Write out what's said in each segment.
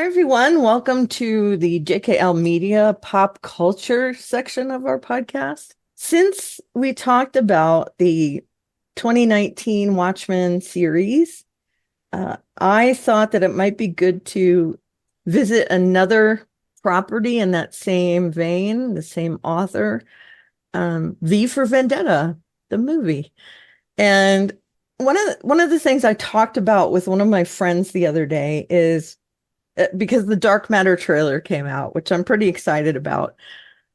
everyone. Welcome to the JKL Media Pop Culture section of our podcast. Since we talked about the 2019 Watchmen series, I thought that it might be good to visit another property in that same vein, the same author, V for Vendetta, the movie. And one of the things I talked about with one of my friends the other day is because the Dark Matter trailer came out, which I'm pretty excited about.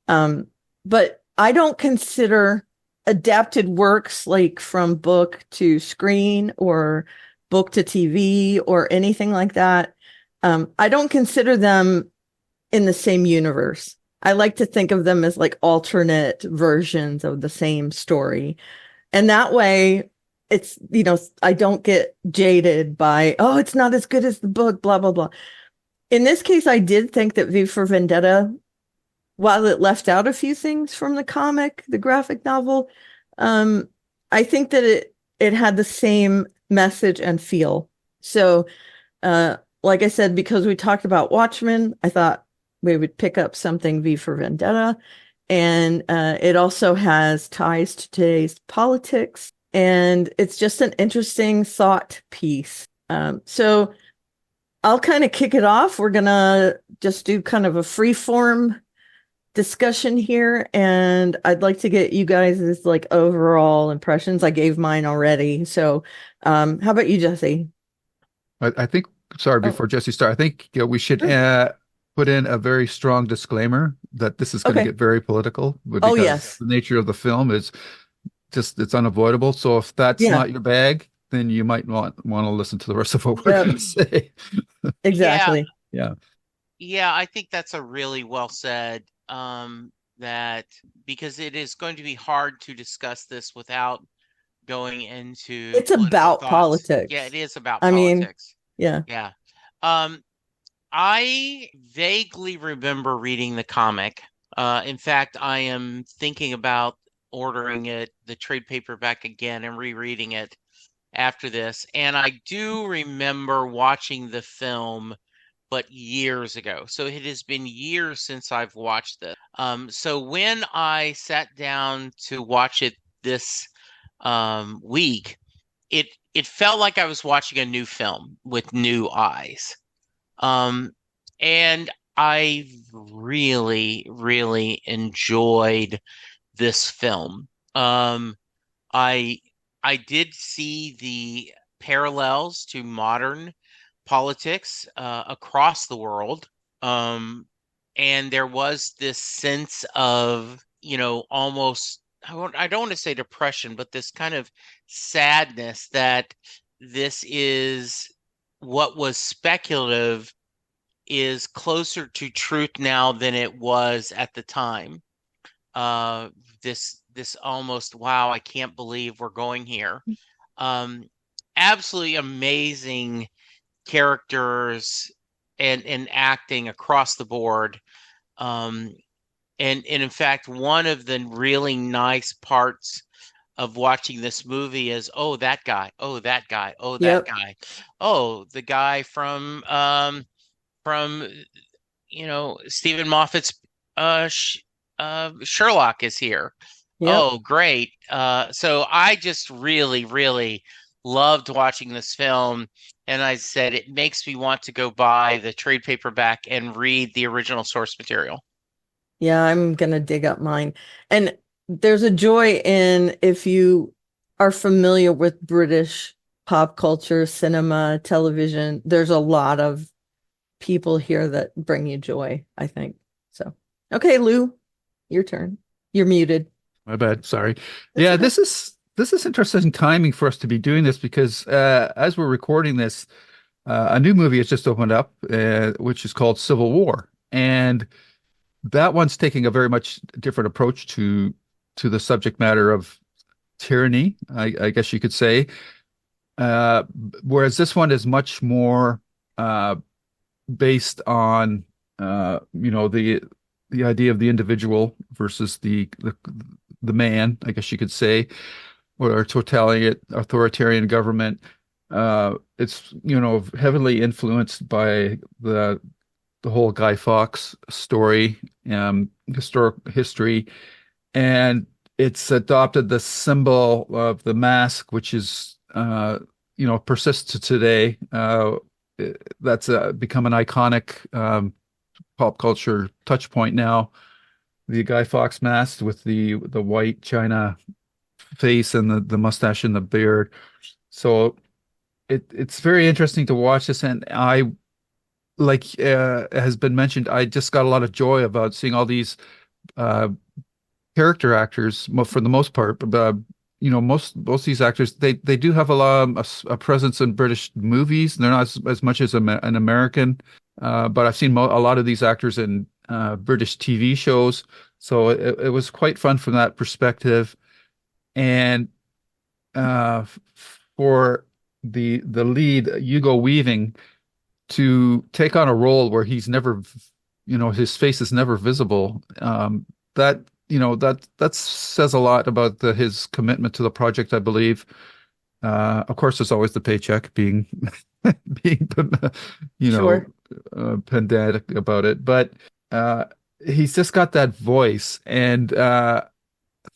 But I don't consider adapted works like from book to screen or book to TV or anything like that. I don't consider them in the same universe. I like to think of them as like alternate versions of the same story. And that way it's, I don't get jaded by, oh, it's not as good as the book, blah, blah, blah. In this case, I did think that V for Vendetta, while it left out a few things from the comic, the graphic novel, I think that it had the same message and feel. So, like I said, because we talked about Watchmen, I thought we would pick up something V for Vendetta. And it also has ties to today's politics. And it's just an interesting thought piece. So I'll kind of kick it off. We're going to just do kind of a free form discussion here. And I'd like to get you guys' like overall impressions. I gave mine already. So how about you, Jesse? I think, sorry, before Jesse starts, I think we should Sure. put in a very strong disclaimer that this is going to Okay. get very political Oh, because yes. the nature of the film is just, it's unavoidable. So if that's Yeah. not your bag, then you might want to listen to the rest of what we're Yep. going to say. Yeah, Exactly. Yeah. yeah, I think that's a really well said. That because it is going to be hard to discuss this without going into It's political about thoughts. Yeah, it politics. is about I mean, politics. yeah. Yeah. Um, I vaguely remember reading the comic. In fact, I am thinking about ordering the trade paperback again and rereading it after this. And I do remember watching the film, but years ago. So it has been years since I've watched this. So when I sat down to watch it this week, it felt like I was watching a new film with new eyes. And I really, really enjoyed this film. I I did see the parallels to modern politics across the world. And there was this sense of, almost, I don't want to say depression, but this kind of sadness that this is what was speculative is closer to truth now than it was at the time. Uh, this almost, wow, I can't believe we're going here. Um, Absolutely amazing characters and acting across the board. And in fact, one of the really nice parts of watching this movie is, oh, that guy, oh, that guy, oh, that Yep. guy, oh, the guy from Stephen Moffat's Sherlock is here. Yep. Oh, great. So I just really, really loved watching this film. And I said, it makes me want to go buy the trade paperback and read the original source material. Yeah, I'm gonna dig up mine. And there's a joy in if you are familiar with British pop culture, cinema, television, there's a lot of people here that bring you joy, I think. So, okay, Lou, your turn. You're muted. My bad. Sorry. That's Yeah, okay. this is interesting timing for us to be doing this because as we're recording this, a new movie has just opened up, which is called Civil War, and that one's taking a very much different approach to the subject matter of tyranny, I guess you could say. Uh, Whereas this one is much more uh, based on the idea of the individual versus the man, I guess you could say, or a totalitarian authoritarian government. It's heavily influenced by the whole Guy Fawkes story, historic history, and it's adopted the symbol of the mask, which is persists to today. That's become an iconic pop culture touch point now. The Guy Fawkes mask with the white china face and the mustache and the beard. So it's very interesting to watch this, and I like has been mentioned. I just got a lot of joy about seeing all these uh, character actors, for the most part. But most of these actors, they do have a presence in British movies. They're not as much as an American, but I've seen a lot of these actors in British TV shows. So it was quite fun from that perspective. And uh, for the lead, Hugo Weaving, to take on a role where he's never, his face is never visible. That that says a lot about his commitment to the project, I believe. Of course, there's always the paycheck being being Sure. pedantic about it, but he's just got that voice. And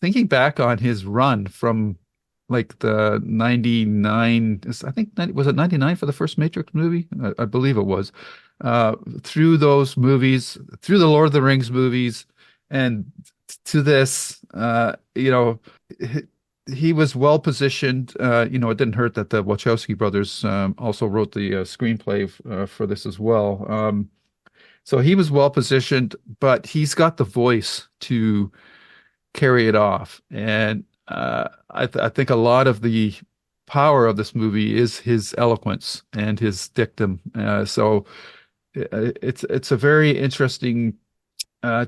thinking back on his run from like the 99, I think, was it 99 for the first Matrix movie? I believe it was. Through those movies, through the Lord of the Rings movies, and to this, he was well positioned. It didn't hurt that the Wachowski brothers also wrote the screenplay for this as well. So he was well positioned, but he's got the voice to carry it off. And I think a lot of the power of this movie is his eloquence and his dictum. So it's a very interesting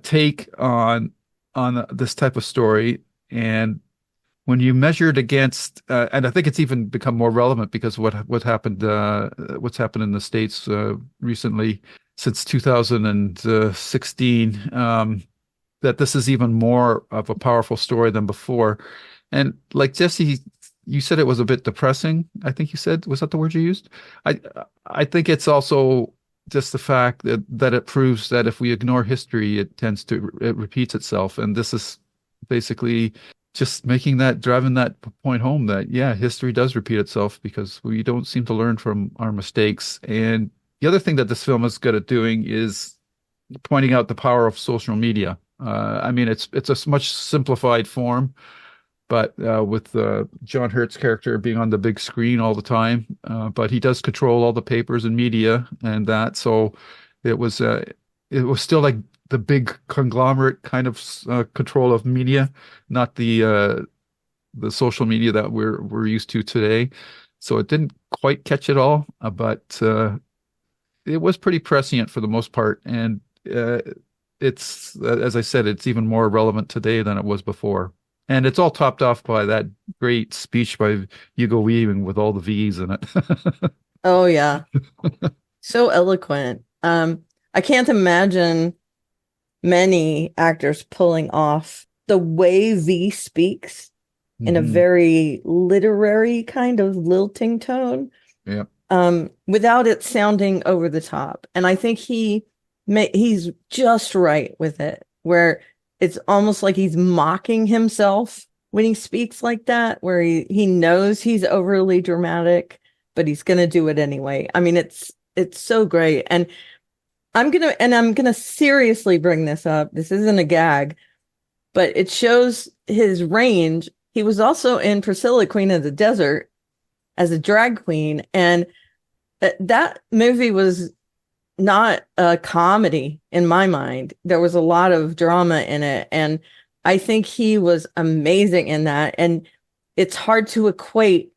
take on this type of story. And when you measure it against, and I think it's even become more relevant because what happened, what's happened in the States recently since 2016. That this is even more of a powerful story than before. And like Jesse, you said it was a bit depressing. I think you said, was that the word you used? I I think it's also just the fact that it proves that if we ignore history, it repeats itself. And this is basically just driving that point home that, yeah, history does repeat itself because we don't seem to learn from our mistakes. And the other thing that this film is good at doing is pointing out the power of social media. I mean, it's a much simplified form, but with John Hurt's character being on the big screen all the time, but he does control all the papers and media and that. So it was still like the big conglomerate kind of control of media, not the social media that we're used to today. So it didn't quite catch it all, but it was pretty prescient for the most part, and it's as I said, it's even more relevant today than it was before. And it's all topped off by that great speech by Hugo Weaving with all the V's in it. Oh yeah. So eloquent. I can't imagine many actors pulling off the way V speaks in a very literary kind of lilting tone. Yeah. Without it sounding over the top. And I think he's just right with it, where it's almost like he's mocking himself when he speaks like that, where he knows he's overly dramatic, but he's going to do it anyway. I mean, it's so great. And I'm going to seriously bring this up. This isn't a gag, but it shows his range. He was also in Priscilla, Queen of the Desert as a drag queen. And that movie was not a comedy in my mind. There was a lot of drama in it. And I think he was amazing in that. And it's hard to equate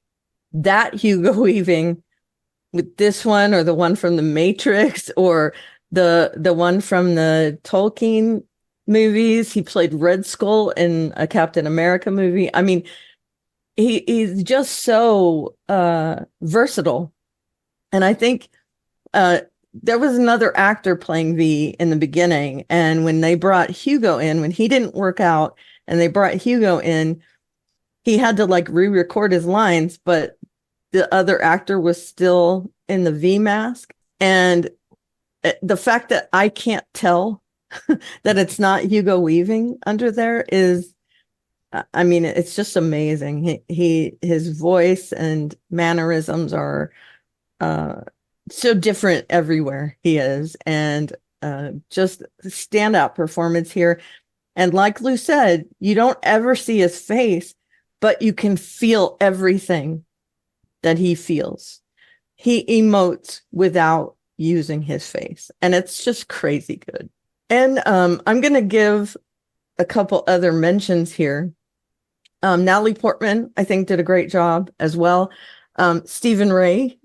that Hugo Weaving with this one or the one from The Matrix or the one from the Tolkien movies. He played Red Skull in a Captain America movie. I mean, he's just so versatile. And I think there was another actor playing V in the beginning. And when they brought Hugo in, when he didn't work out and they brought Hugo in, he had to like re-record his lines, but the other actor was still in the V mask. And the fact that I can't tell that it's not Hugo Weaving under there is, I mean, it's just amazing. His voice and mannerisms are so different everywhere he is, and just standout performance here. And like Lou said, you don't ever see his face, but you can feel everything that he feels. He emotes without using his face, and it's just crazy good. And I'm going to give a couple other mentions here. Natalie Portman, I think, did a great job as well. Stephen Ray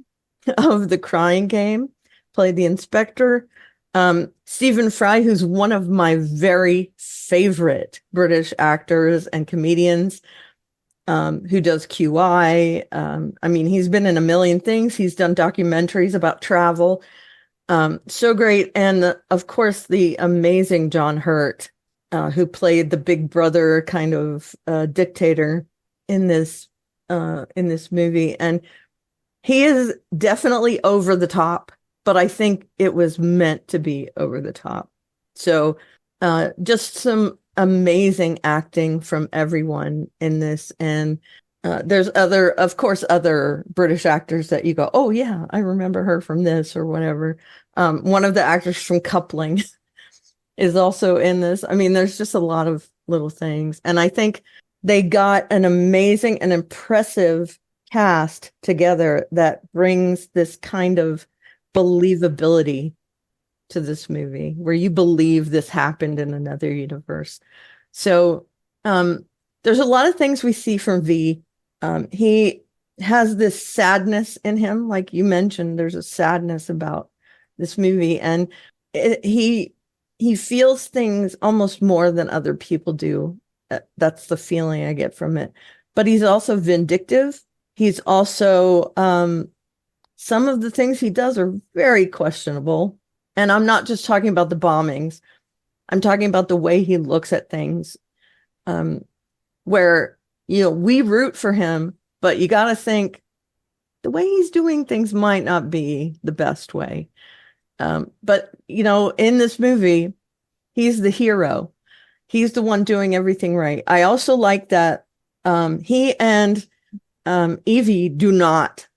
of The Crying Game played the inspector. Stephen Fry, who's one of my very favorite British actors and comedians, who does QI. I mean, he's been in a million things. He's done documentaries about travel. So great. And of course, the amazing John Hurt, who played the big brother kind of dictator in this movie. And he is definitely over the top, but I think it was meant to be over the top. So just some amazing acting from everyone in this. And there's of course, other British actors that you go, oh yeah, I remember her from this or whatever. One of the actors from Coupling is also in this. I mean, there's just a lot of little things. And I think they got an amazing and impressive cast together that brings this kind of believability to this movie, where you believe this happened in another universe. So there's a lot of things we see from V. He has this sadness in him, like you mentioned. There's a sadness about this movie, and he feels things almost more than other people do. That's the feeling I get from it. But he's also vindictive. He's also some of the things he does are very questionable. And I'm not just talking about the bombings. I'm talking about the way he looks at things, where, we root for him, but you got to think the way he's doing things might not be the best way. But, in this movie, he's the hero. He's the one doing everything right. I also like that he and Evey do not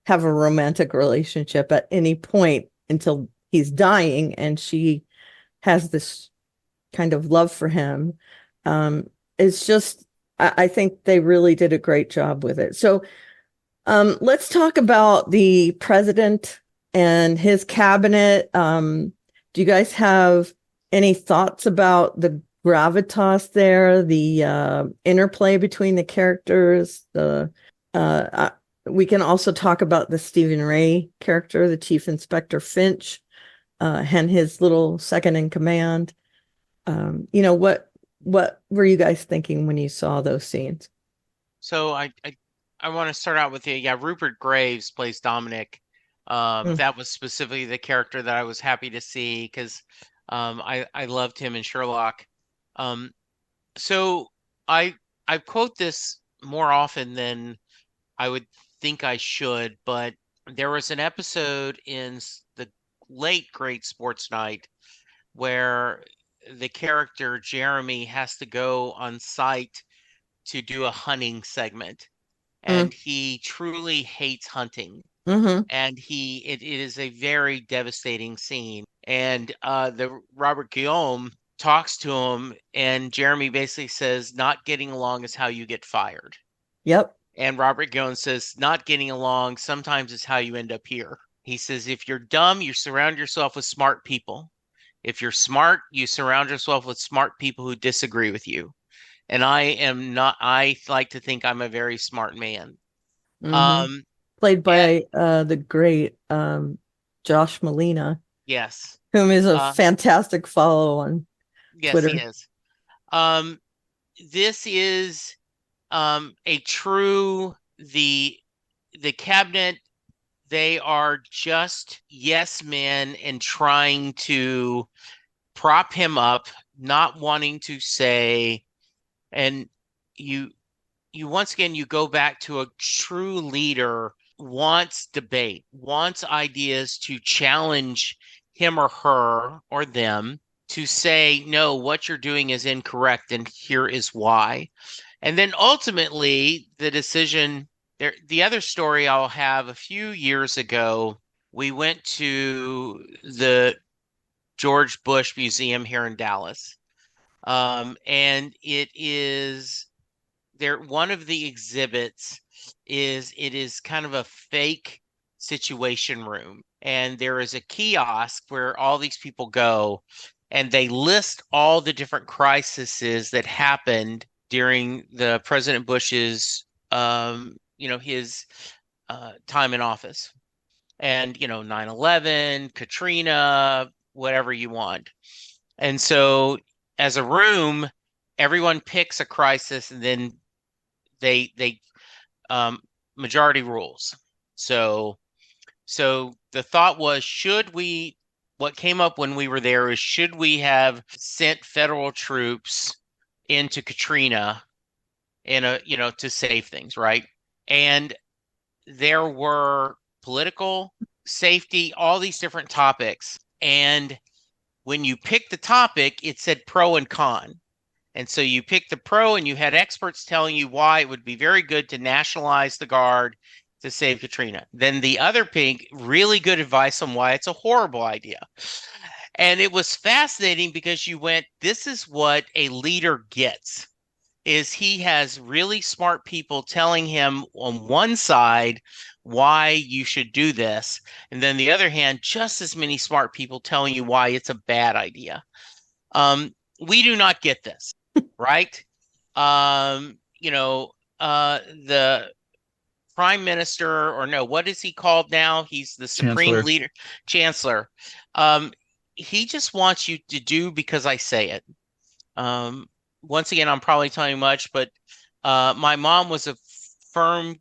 have a romantic relationship at any point until he's dying, and she has this kind of love for him. It's just, I think they really did a great job with it. So let's talk about the president and his cabinet. Do you guys have any thoughts about the gravitas there, the interplay between the characters? We can also talk about the Stephen Ray character, the Chief Inspector Finch, and his little second in command. What were you guys thinking when you saw those scenes? So I want to start out with Rupert Graves plays Dominic. That was specifically the character that I was happy to see, because I loved him in Sherlock. So I quote this more often than I would think I should, but there was an episode in the late Great Sports Night where the character Jeremy has to go on site to do a hunting segment, and he truly hates hunting. And it is a very devastating scene. And the Robert Guillaume talks to him, and Jeremy basically says, not getting along is how you get fired. Yep. And Robert Guillaume says, not getting along sometimes is how you end up here. He says, if you're dumb, you surround yourself with smart people. If you're smart, you surround yourself with smart people who disagree with you. And I am not, I like to think I'm a very smart man. Played by the great Josh Malina. Yes. Whom is a fantastic follow on Twitter. Yes, he is. This is a true, the cabinet, they are just yes men and trying to prop him up, not wanting to say, and you once again, you go back to a true leader wants debate, wants ideas to challenge him or her or them to say, no, what you're doing is incorrect and here is why. And then ultimately the decision there, the other story I'll have a few years ago, we went to the George Bush Museum here in Dallas. And it is there, one of the exhibits is it is kind of a fake situation room. And there is a kiosk where all these people go and they list all the different crises that happened during the President Bush's his time in office. And 9/11, Katrina, whatever you want. And so as a room, everyone picks a crisis and then they majority rules. So the thought was, what came up when we were there is, should we have sent federal troops into Katrina to save things, right? And there were political, safety, all these different topics. And when you picked the topic, it said pro and con. And so you picked the pro, and you had experts telling you why it would be very good to nationalize the Guard to save Katrina. Then the other pink, really good advice on why it's a horrible idea. And it was fascinating because you went, this is what a leader gets, is he has really smart people telling him on one side why you should do this. And then the other hand, just as many smart people telling you why it's a bad idea. We do not get this, right? The prime minister, or no, what is he called now? He's the supreme leader, chancellor. He just wants you to do because I say it. Once again, I'm probably telling you much, but my mom was a firm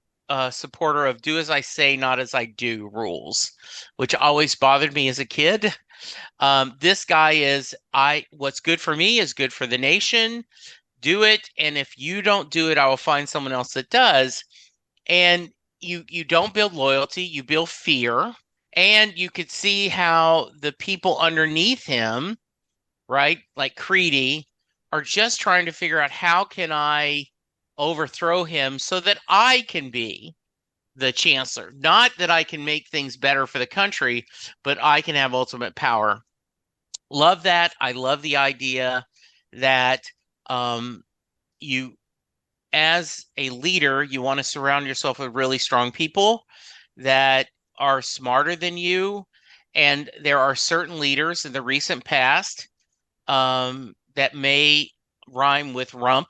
supporter of do as I say, not as I do rules, which always bothered me as a kid. This guy is, what's good for me is good for the nation. Do it. And if you don't do it, I will find someone else that does. And you don't build loyalty, you build fear. And you could see how the people underneath him, right, like Creedy, are just trying to figure out, how can I overthrow him so that I can be the chancellor? Not that I can make things better for the country, but I can have ultimate power. Love that. I love the idea that you, as a leader, you want to surround yourself with really strong people that are smarter than you. And there are certain leaders in the recent past that may rhyme with rump,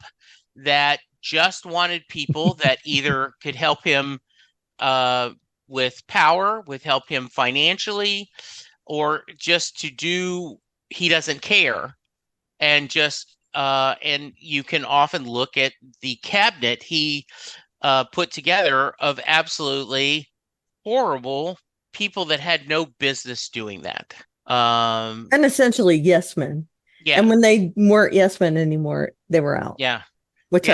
that just wanted people that either could help him with power, with help him financially, or just to do, he doesn't care. And just and you can often look at the cabinet he put together of absolutely horrible people that had no business doing that. And essentially yes men. Yeah. And when they weren't yes men anymore, they were out. Yeah. Which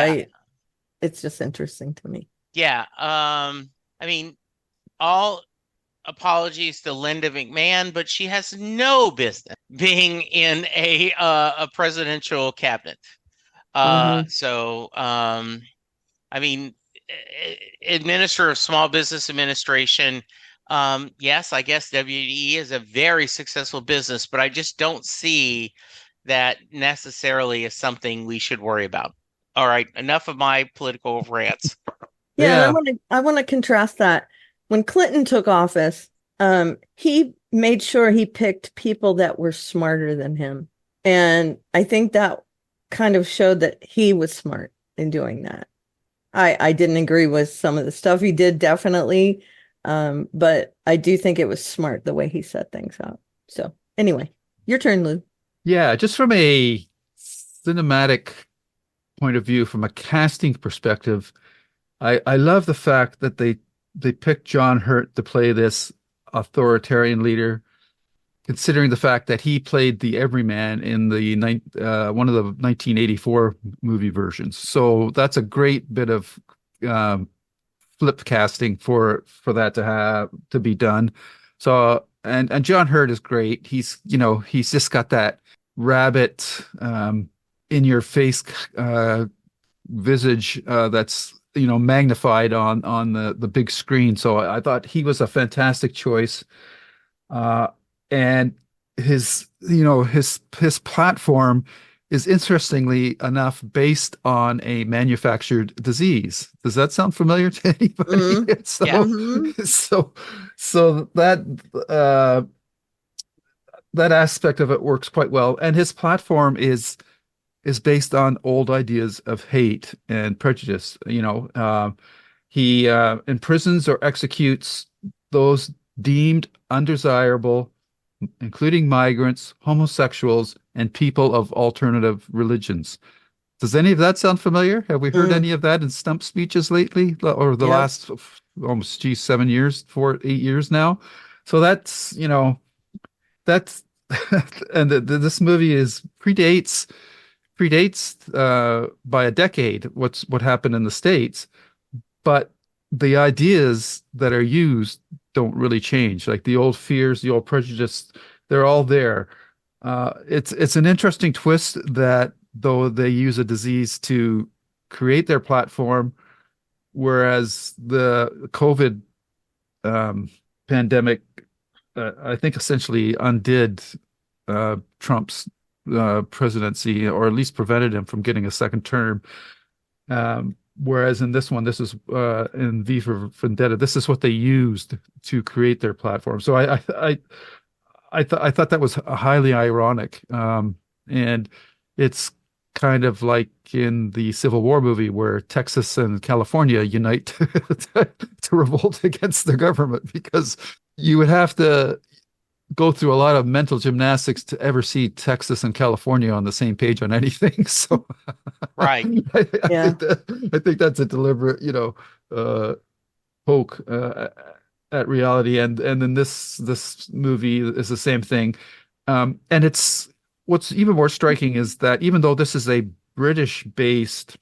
it's just interesting to me. Yeah. I mean, all apologies to Linda McMahon, but she has no business being in a presidential cabinet. So, I mean, Administrator of Small Business Administration. Yes, I guess WDE is a very successful business, but I just don't see that necessarily as something we should worry about. All right, enough of my political rants. Yeah. I want to contrast that. When Clinton took office, he made sure he picked people that were smarter than him. And I think that kind of showed that he was smart in doing that. I didn't agree with some of the stuff he did, definitely. But I do think it was smart the way he set things up. So anyway, your turn, Lou. Yeah, just from a cinematic point of view, from a casting perspective, I love the fact that they picked John Hurt to play this authoritarian leader, considering the fact that he played the everyman in the one of the 1984 movie versions. So that's a great bit of flip casting for that to be done. So and John Hurt is great. He's just got that rabbit in your face visage that's magnified on the big screen. So I thought he was a fantastic choice. And his platform is interestingly enough based on a manufactured disease. Does that sound familiar to anybody? Mm-hmm. So Yeah. Mm-hmm. so that aspect of it works quite well. And his platform is based on old ideas of hate and prejudice. He imprisons or executes those deemed undesirable, including migrants, homosexuals, and people of alternative religions. Does any of that sound familiar? Have we heard Mm. any of that in stump speeches lately, or the Yep. last almost 7 years, 8 years now? So that's and this movie is predates by a decade what happened in the States, but the ideas that are used don't really change. Like the old fears, the old prejudice, they're all there. It's an interesting twist that though they use a disease to create their platform, whereas the COVID pandemic, I think essentially undid Trump's presidency, or at least prevented him from getting a second term. Whereas in this one, this is in V for Vendetta, this is what they used to create their platform. So I thought that was highly ironic, and it's kind of like in the Civil War movie where Texas and California unite to revolt against the government, because you would have to go through a lot of mental gymnastics to ever see Texas and California on the same page on anything. So Right. Yeah. I think that's a deliberate, poke at reality. And then this movie is the same thing. And it's what's even more striking is that even though this is a British-based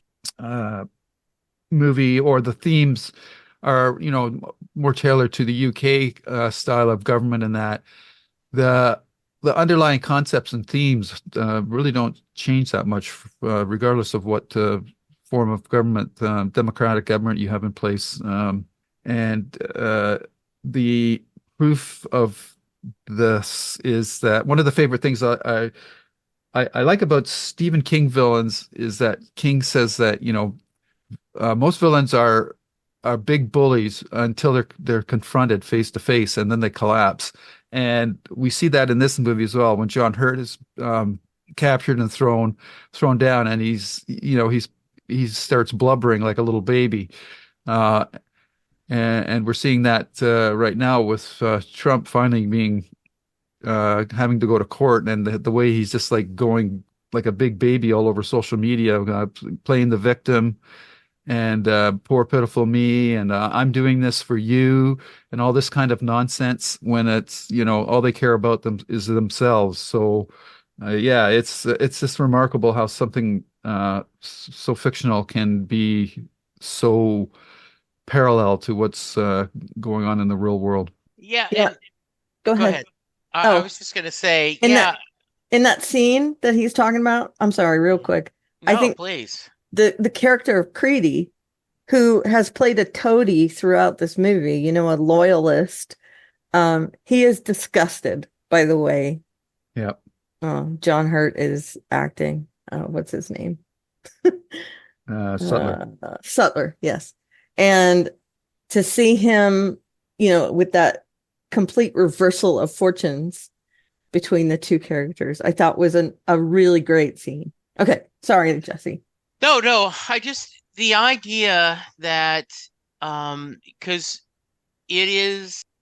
movie, or the themes are, more tailored to the UK style of government, and that the underlying concepts and themes really don't change that much, regardless of what form of government, democratic government you have in place. And the proof of this is that one of the favorite things I like about Stephen King villains is that King says that, most villains are big bullies until they're confronted face to face, and then they collapse. And we see that in this movie as well, when John Hurt is captured and thrown down, and he starts blubbering like a little baby. Uh, and we're seeing that right now with Trump finally being having to go to court, and the way he's just like going like a big baby all over social media, playing the victim, and poor pitiful me, and I'm doing this for you, and all this kind of nonsense, when it's all they care about them is themselves. So yeah, it's just remarkable how something so fictional can be so parallel to what's going on in the real world. Yeah, Yeah. and Go go ahead. ahead. I Oh, was just gonna say, in yeah, that scene that he's talking about, I'm sorry, real quick. I no, think please. the character of Creedy, who has played a toady throughout this movie, a loyalist, he is disgusted by the way Yeah. John Hurt is acting. What's his name? Sutler. Sutler, yes. And to see him, with that complete reversal of fortunes between the two characters, I thought was a really great scene. Okay, sorry, Jesse. No, the idea that because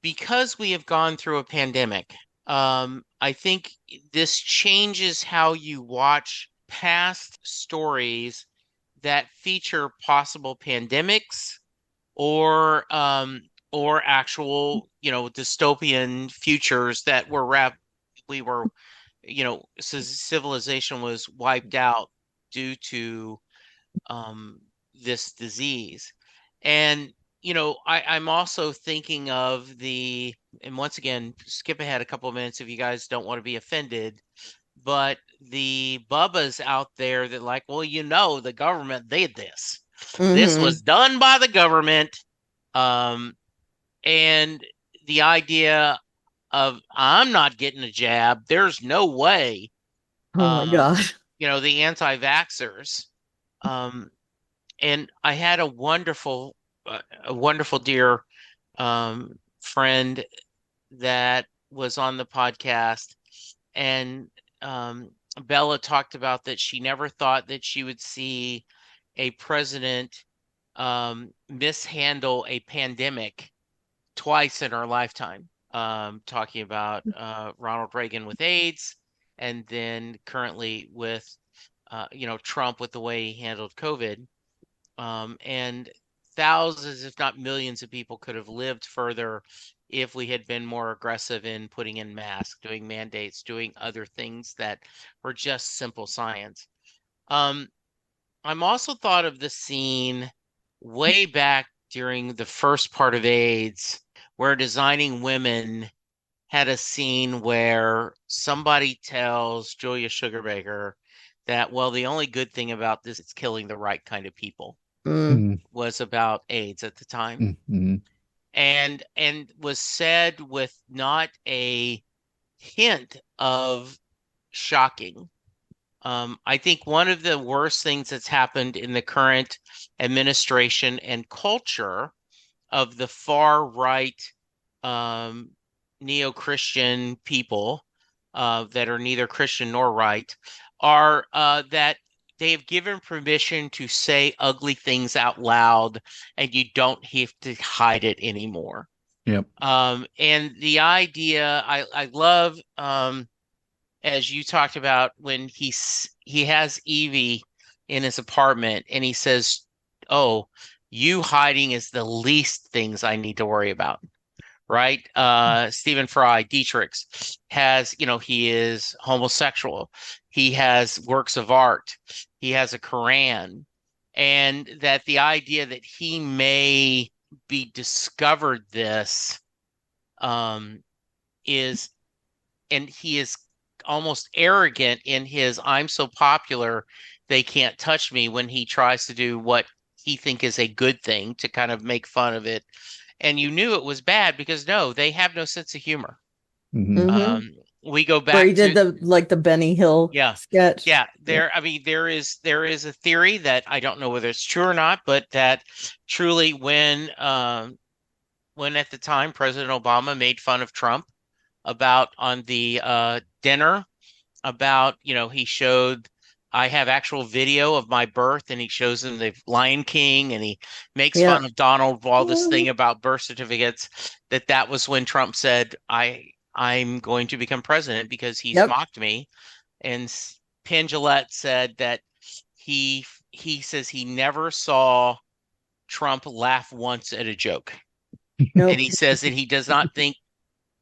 because we have gone through a pandemic, I think this changes how you watch past stories that feature possible pandemics, or actual, dystopian futures that we were, civilization was wiped out due to this disease. And I'm also thinking of and once again, skip ahead a couple of minutes if you guys don't want to be offended, but the Bubbas out there that like, well, the government did this. This Mm-hmm. was done by the government. And the idea of I'm not getting a jab, there's no way. Oh my God. The anti-vaxxers. And I had a wonderful dear friend that was on the podcast, and Bella talked about that she never thought that she would see a president mishandle a pandemic twice in her lifetime. Talking about Ronald Reagan with AIDS, and then currently with Trump with the way he handled COVID. And thousands, if not millions, of people could have lived further if we had been more aggressive in putting in masks, doing mandates, doing other things that were just simple science. I'm also thought of the scene way back during the first part of AIDS, where Designing Women had a scene where somebody tells Julia Sugarbaker that, well, the only good thing about this is killing the right kind of people. Was about AIDS at the time. And was said with not a hint of shocking. I think one of the worst things that's happened in the current administration and culture of the far right neo-Christian people that are neither Christian nor right are that they have given permission to say ugly things out loud, and you don't have to hide it anymore. Yep. And the idea, I love, as you talked about, when he has Evey in his apartment, and he says, "Oh, you hiding is the least things I need to worry about." Right? Stephen Fry, Dietrich's, has, he is homosexual. He has works of art. He has a Quran. And that the idea that he may be discovered this is, and he is almost arrogant in his, I'm so popular, they can't touch me, when he tries to do what he think is a good thing to kind of make fun of it. And you knew it was bad because they have no sense of humor. We go back where he did the Benny Hill sketch. Yeah, I mean, there is a theory that I don't know whether it's true or not, but that truly when at the time President Obama made fun of Trump about on the dinner about, he showed, I have actual video of my birth, and he shows them the Lion King, and he makes fun of Donald, all this thing about birth certificates, that was when Trump said, I'm going to become president because he's mocked me. And Penn Jillette said that he says he never saw Trump laugh once at a joke. Nope. And he says that he does not think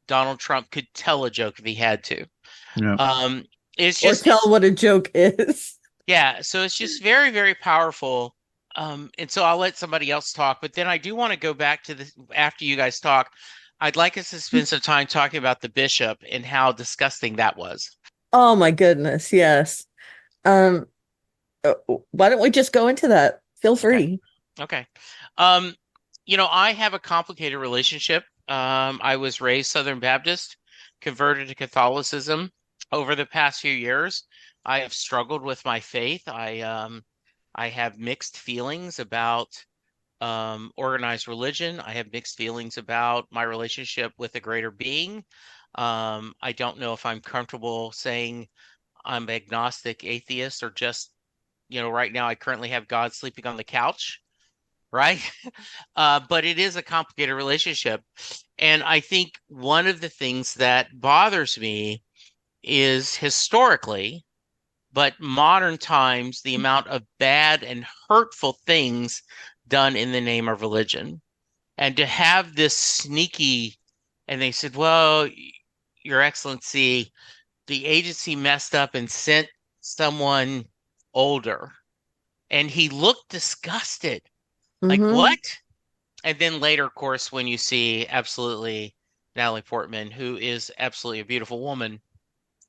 Donald Trump could tell a joke if he had to. Yeah. It's just, or tell what a joke is. Yeah, so it's just very, very powerful. And so I'll let somebody else talk, but then I do want to go back to this after you guys talk. I'd like us to spend some time talking about the bishop and how disgusting that was. Oh my goodness, yes. Why don't we just go into that? Feel free. Okay. I have a complicated relationship. I was raised Southern Baptist, converted to Catholicism. Over the past few years, I have struggled with my faith. I have mixed feelings about organized religion. I have mixed feelings about my relationship with a greater being. I don't know if I'm comfortable saying I'm agnostic, atheist, or just, right now I currently have God sleeping on the couch, right? But it is a complicated relationship. And I think one of the things that bothers me is historically, but modern times, the amount of bad and hurtful things done in the name of religion. And to have this sneaky, and they said, well, Your Excellency, the agency messed up and sent someone older. And he looked disgusted. Like, what? And then later, of course, when you see absolutely Natalie Portman, who is absolutely a beautiful woman,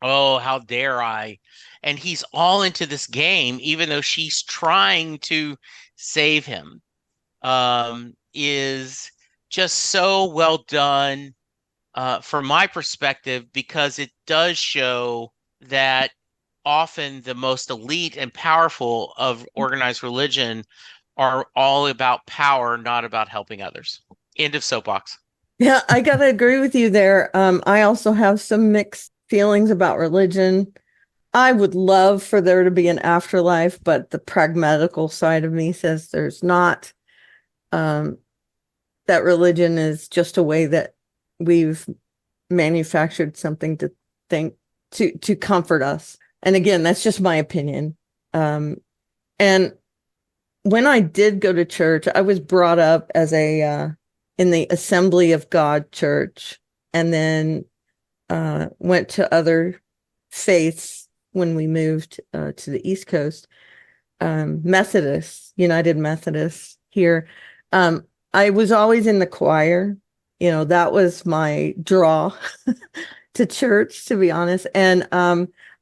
oh, how dare I? And he's all into this game, even though she's trying to save him. Is just so well done from my perspective, because it does show that often the most elite and powerful of organized religion are all about power, not about helping others. End of soapbox. Yeah, I gotta agree with you there. I also have some mixed feelings about religion. I would love for there to be an afterlife, but the pragmatical side of me says there's not. Um, that religion is just a way that we've manufactured something to think to comfort us. And again, that's just my opinion. And when I did go to church, I was brought up as a in the Assembly of God church, and then went to other faiths when we moved to the East Coast. Methodists, United Methodists here. I was always in the choir. That was my draw to church, to be honest. And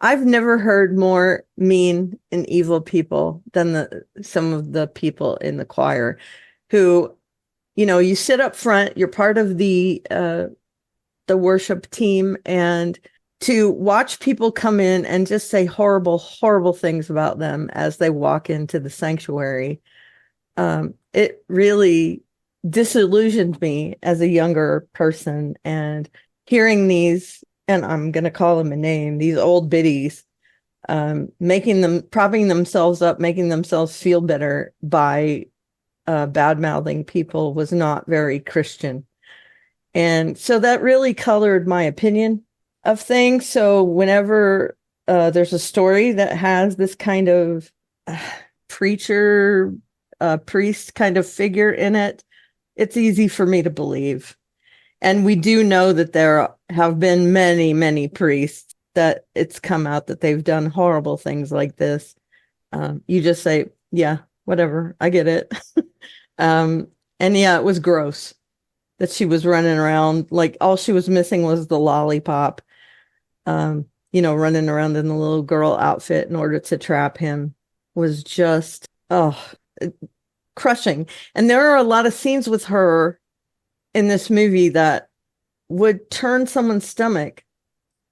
I've never heard more mean and evil people than some of the people in the choir who, you sit up front, you're part of the worship team, and to watch people come in and just say horrible, horrible things about them as they walk into the sanctuary. It really disillusioned me as a younger person, and hearing these, and I'm going to call them a name, these old biddies, propping themselves up, making themselves feel better by bad-mouthing people was not very Christian. And so that really colored my opinion of things. So whenever there's a story that has this kind of preacher, priest kind of figure in it, it's easy for me to believe. And we do know that there have been many, many priests that it's come out that they've done horrible things like this. You just say, yeah, whatever, I get it. And yeah, it was gross that she was running around like all she was missing was the lollipop, running around in the little girl outfit in order to trap him was just, crushing. And there are a lot of scenes with her in this movie that would turn someone's stomach,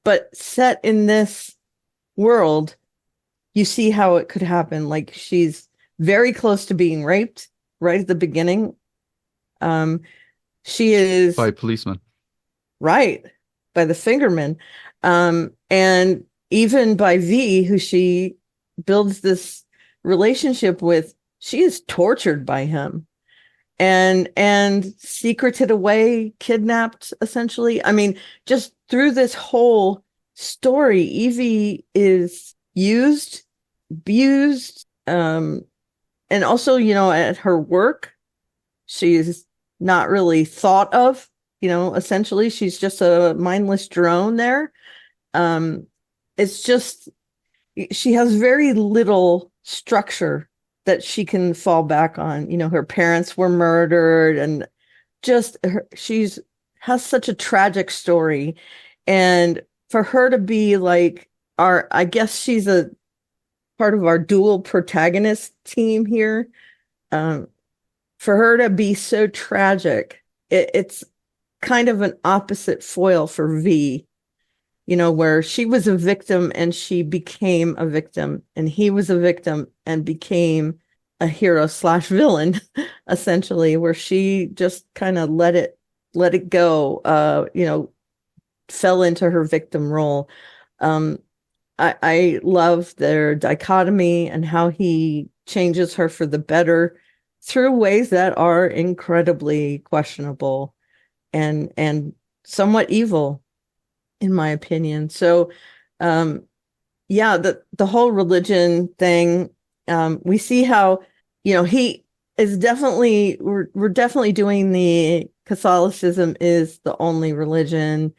but set in this world, you see how it could happen. Like, she's very close to being raped right at the beginning. She is by policemen, right, by the fingerman, and even by V, who she builds this relationship with. She is tortured by him and secreted away, kidnapped, essentially. I mean, just through this whole story, Evey is used, abused, and also, at her work, she's not really thought of, essentially. She's just a mindless drone there. It's just, she has very little structure that she can fall back on. Her parents were murdered, and just has such a tragic story. And for her to be like I guess she's a part of our dual protagonist team here. For her to be so tragic, it's kind of an opposite foil for V, where she was a victim and she became a victim, and he was a victim and became a hero / villain, essentially, where she just kind of let it go, fell into her victim role. I love their dichotomy and how he changes her for the better through ways that are incredibly questionable and somewhat evil, in my opinion. So, yeah, the whole religion thing, we see how, he is definitely, we're definitely doing the Catholicism is the only religion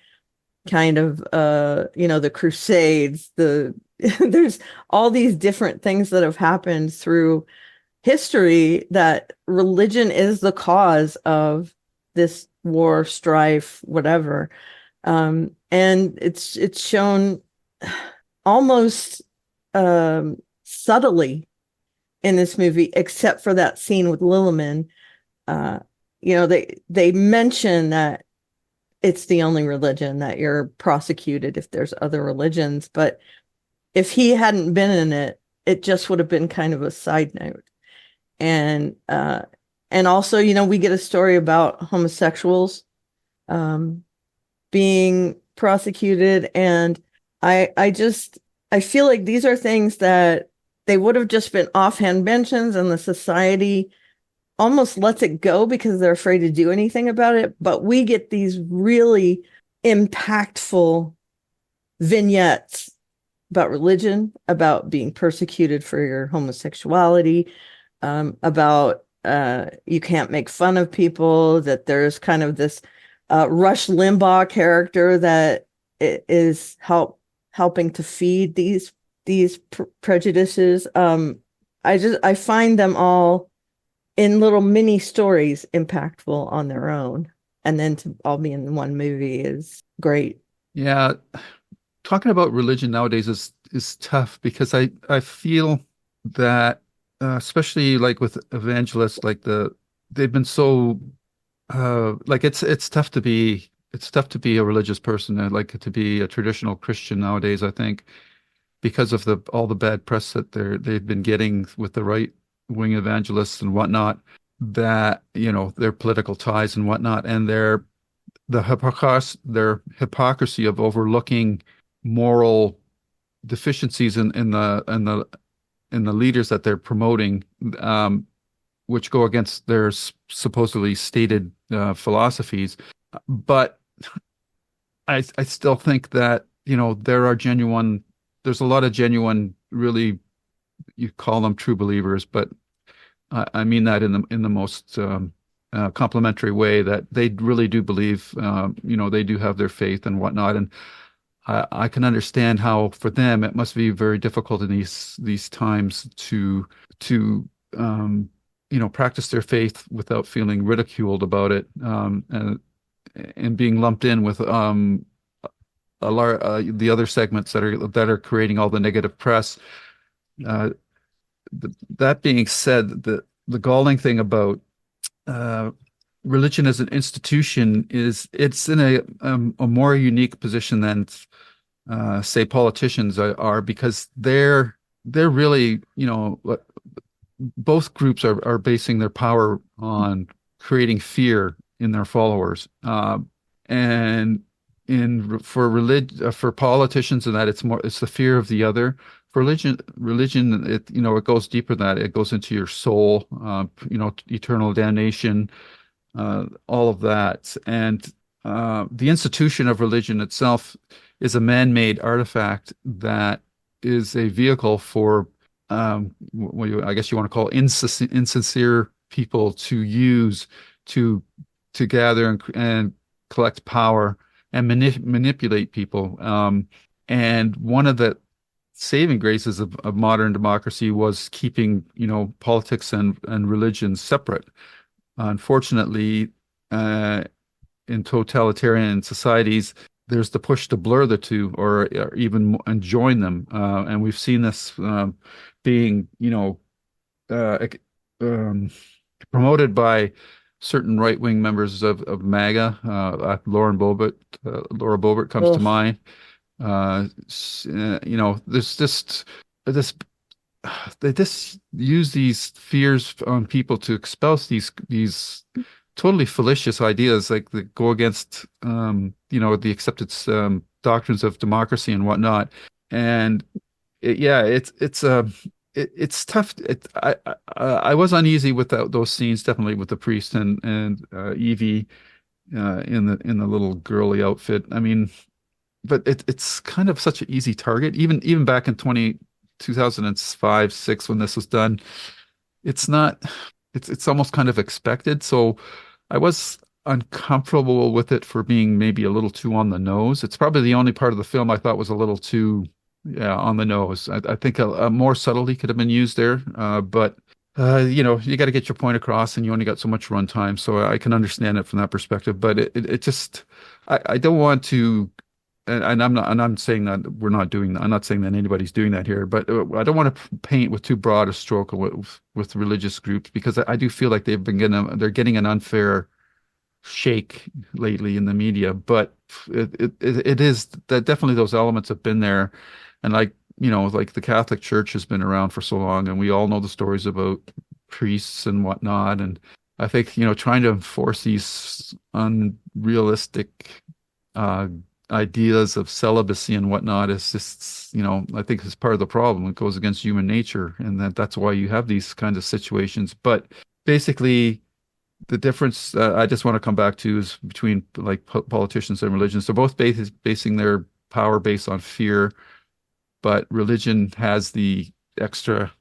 kind of, the Crusades, there's all these different things that have happened through history that religion is the cause of this war, strife, whatever. And it's shown almost subtly in this movie, except for that scene with Lilliman. They mention that it's the only religion, that you're prosecuted if there's other religions, but if he hadn't been in it, it just would have been kind of a side note. And also, we get a story about homosexuals being prosecuted, and I feel like these are things that they would have just been offhand mentions, and the society almost lets it go because they're afraid to do anything about it. But we get these really impactful vignettes about religion, about being persecuted for your homosexuality, about you can't make fun of people, that there's kind of this Rush Limbaugh character that is helping to feed these prejudices. I find them all in little mini stories impactful on their own, and then to all be in one movie is great. Yeah, talking about religion nowadays is tough because I feel that especially like with evangelists, like they've been so like it's tough to be a religious person and like to be a traditional Christian nowadays, I think, because of all the bad press that they've been getting with the right wing evangelists and whatnot, that their political ties and whatnot, and their hypocrisy of overlooking moral deficiencies in the leaders that they're promoting, which go against their supposedly stated philosophies. But I still think that there's a lot of genuine, really, you call them true believers, but I mean that in the most complimentary way, that they really do believe, they do have their faith and whatnot. And I can understand how for them it must be very difficult in these times to practice their faith without feeling ridiculed about it, and being lumped in with the other segments that are creating all the negative press. That being said, the galling thing about religion as an institution is it's in a more unique position than say politicians are, because they're really, both groups are basing their power on creating fear in their followers, and for politicians, and that it's the fear of the other. For religion, it goes deeper than that. It goes into your soul, eternal damnation, all of that. And the institution of religion itself is a man-made artifact that is a vehicle for, I guess you want to call insincere people to use to gather and collect power and manipulate people. And one of the saving graces of modern democracy was keeping, politics and religion separate. Unfortunately, in totalitarian societies, there's the push to blur the two, or even and join them. And we've seen this being, promoted by certain right-wing members of MAGA. Laura Boebert comes to mind. There's just this. They just use these fears on people to espouse these totally fallacious ideas, like that go against the accepted doctrines of democracy and whatnot. And it's tough. I was uneasy with those scenes, definitely with the priest and Evey in the little girly outfit. I mean, but it's kind of such an easy target. Even back in 2005, 6, when this was done, it's almost kind of expected. So I was uncomfortable with it for being maybe a little too on the nose. It's probably the only part of the film I thought was a little too on the nose. I think a more subtlety could have been used there, but you got to get your point across, and you only got so much runtime. So I can understand it from that perspective. But it just, I don't want to, and I'm saying that we're not doing that. I'm not saying that anybody's doing that here. But I don't want to paint with too broad a stroke with religious groups, because I do feel like they're getting an unfair shake lately in the media. But it is that definitely those elements have been there, and like the Catholic Church has been around for so long, and we all know the stories about priests and whatnot. And I think, trying to enforce these unrealistic uh, ideas of celibacy and whatnot is just, I think is part of the problem. It goes against human nature, and that's why you have these kinds of situations. But basically, the difference I just want to come back to is between like politicians and religions. They're both basing their power based on fear, but religion has the extra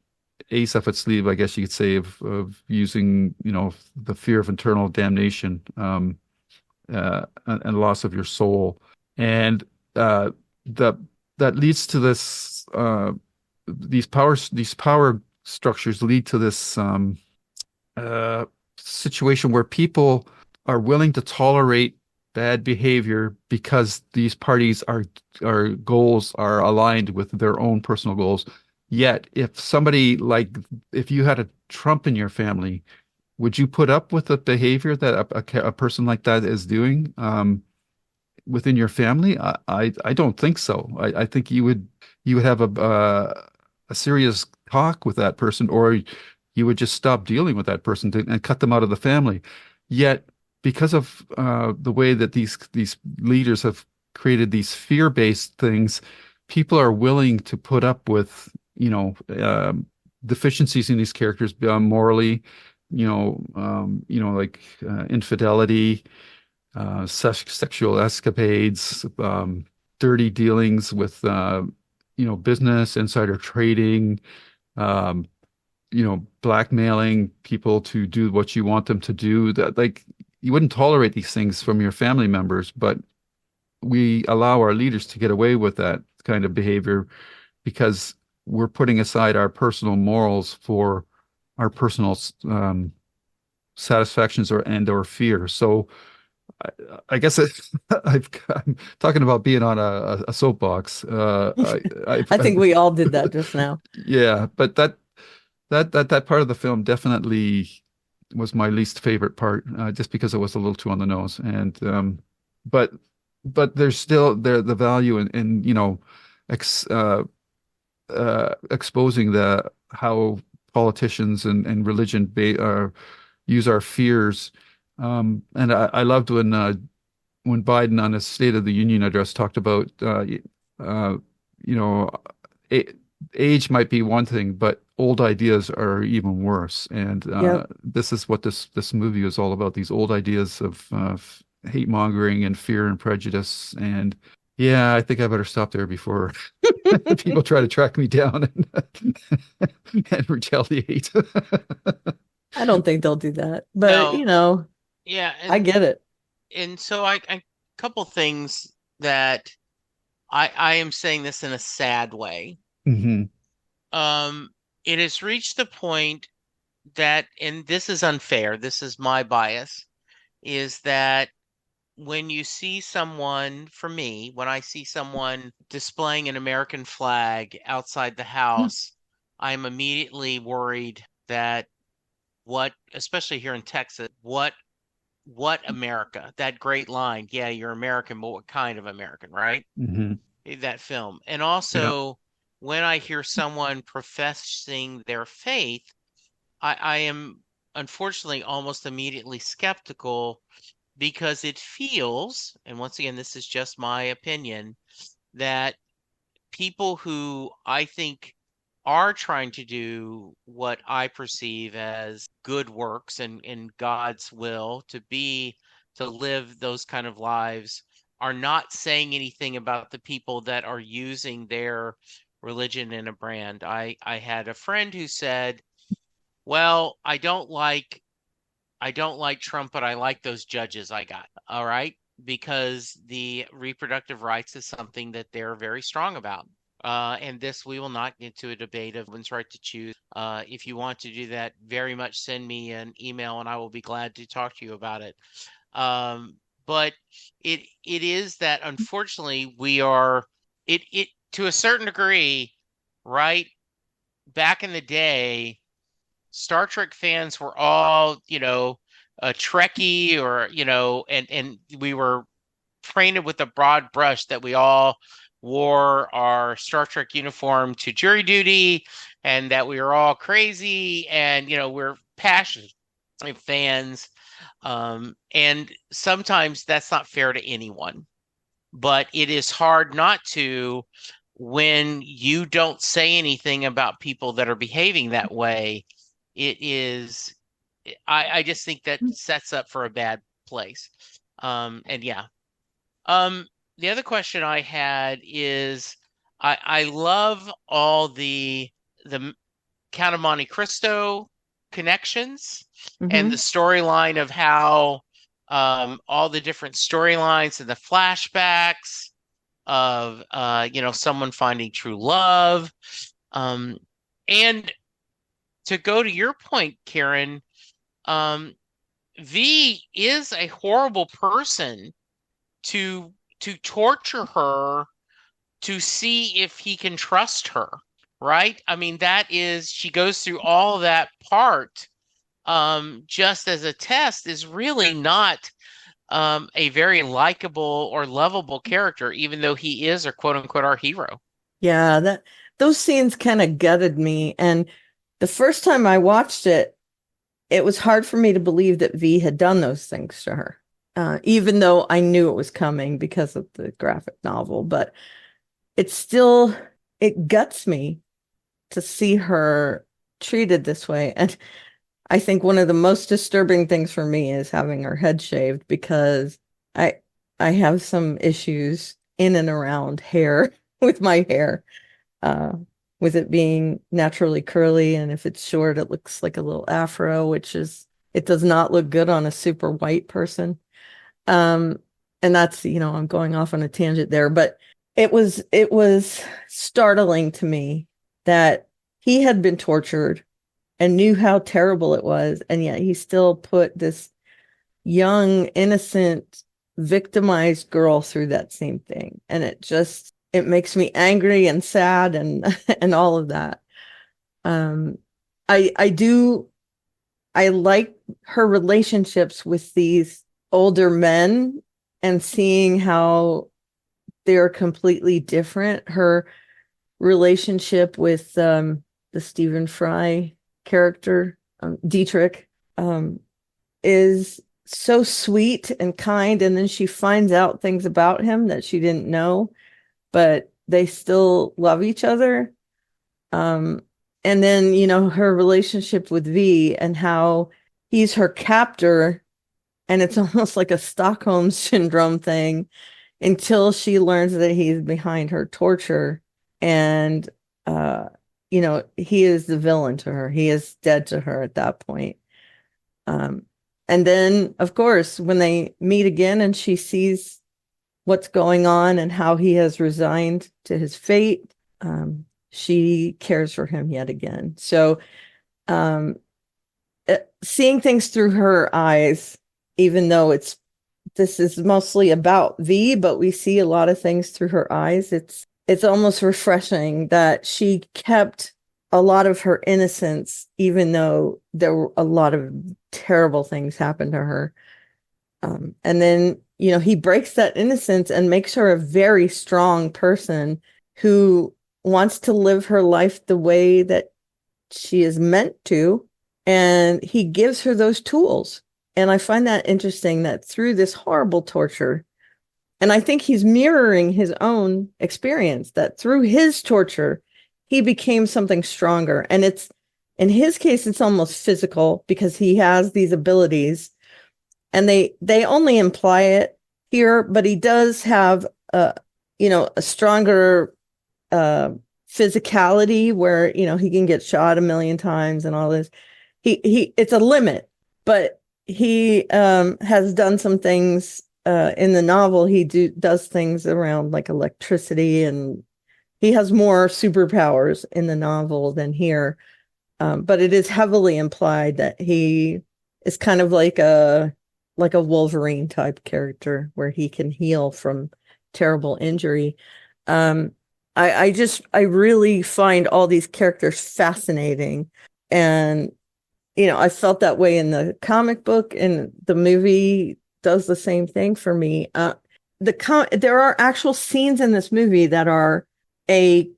ace up its sleeve, I guess you could say, of using, the fear of eternal damnation, and loss of your soul. And uh, the that leads to this these power structures lead to this uh, situation where people are willing to tolerate bad behavior because these parties are goals are aligned with their own personal goals. Yet, if you had a Trump in your family, would you put up with the behavior that a person like that is doing within your family? I don't think so. I think you would have a serious talk with that person, or you would just stop dealing with that person and cut them out of the family. Yet, because of the way that these leaders have created these fear-based things, people are willing to put up with, deficiencies in these characters morally, like infidelity, sexual escapades, dirty dealings with, business, insider trading, um, blackmailing people to do what you want them to do. That, like, you wouldn't tolerate these things from your family members, but we allow our leaders to get away with that kind of behavior because we're putting aside our personal morals for our personal satisfactions or fear. So I guess I'm talking about being on a soapbox. I think we all did that just now. Yeah, but that part of the film definitely was my least favorite part, just because it was a little too on the nose. And but there's still the value in ex, exposing the how politicians and religion use our fears. And I loved when Biden on his State of the Union address talked about uh, you know a, age might be one thing, but old ideas are even worse. And Yep. this is what this movie is all about, these old ideas of hate mongering and fear and prejudice. And yeah, I think I better stop there before people try to track me down and retaliate. I don't think they'll do that, but No, yeah, I get it. and so I couple things that I am saying this in a sad way. Hmm. Um, it has reached the point that, and this is unfair, this is my bias, is that when you see someone, for me, when I see someone displaying an American flag outside the house, I'm immediately worried that especially here in Texas, what America? That great line, yeah, you're American, but what kind of American, right? Hmm. That film. And Yeah. also, when I hear someone professing their faith, I am unfortunately almost immediately skeptical because it feels, and once again, this is just my opinion, that people who I think are trying to do what I perceive as good works and in God's will to live those kind of lives are not saying anything about the people that are using their religion in a brand. I had a friend who said, "Well, I don't like Trump, but I like those judges I got." All right? Because the reproductive rights is something that they're very strong about. And this, we will not get into a debate of women's right to choose. If you want to do that, very much send me an email and I will be glad to talk to you about it. But it is that, unfortunately, we are it to a certain degree, right? Back in the day, Star Trek fans were all, a Trekkie, or, and we were painted with a broad brush that we all wore our Star Trek uniform to jury duty, and that we were all crazy, and we're passionate fans. And sometimes that's not fair to anyone, but it is hard not to when you don't say anything about people that are behaving that way. It is, I just think that sets up for a bad place. And yeah. The other question I had is, I love all the Count of Monte Cristo connections and the storyline of how all the different storylines and the flashbacks of someone finding true love. And to go to your point, Karen, V is a horrible person to torture her to see if he can trust her, right? I mean, she goes through all of that part just as a test, is really not a very likable or lovable character, even though he is, or quote unquote, our hero. Yeah, those scenes kind of gutted me. And the first time I watched it, it was hard for me to believe that V had done those things to her. Even though I knew it was coming because of the graphic novel, but it guts me to see her treated this way. And I think one of the most disturbing things for me is having her head shaved, because I have some issues in and around hair with my hair, with it being naturally curly, and if it's short, it looks like a little afro, it does not look good on a super white person. And that's, I'm going off on a tangent there, but it was startling to me that he had been tortured and knew how terrible it was, and yet he still put this young, innocent, victimized girl through that same thing. And it makes me angry and sad and and all of that. I like her relationships with these older men and seeing how they're completely different. Her relationship with the Stephen Fry character, Dietrich, is so sweet and kind, and then she finds out things about him that she didn't know, but they still love each other. And then, her relationship with V and how he's her captor, and it's almost like a Stockholm syndrome thing until she learns that he's behind her torture. And, he is the villain to her. He is dead to her at that point. And then, of course, when they meet again and she sees what's going on and how he has resigned to his fate, she cares for him yet again. So, seeing things through her eyes, even though this is mostly about V, but we see a lot of things through her eyes. It's almost refreshing that she kept a lot of her innocence, even though there were a lot of terrible things happened to her. And then, he breaks that innocence and makes her a very strong person who wants to live her life the way that she is meant to. And he gives her those tools. And I find that interesting, that through this horrible torture, and I think he's mirroring his own experience, that through his torture, he became something stronger. And in his case, it's almost physical because he has these abilities, and they only imply it here, but he does have a stronger physicality where, he can get shot a million times and all this. It's a limit, but he has done some things in the novel. He does things around like electricity and he has more superpowers in the novel than here. But it is heavily implied that he is kind of like a Wolverine type character where he can heal from terrible injury. Um, I really find all these characters fascinating. And, I felt that way in the comic book, and the movie does the same thing for me. There are actual scenes in this movie that are a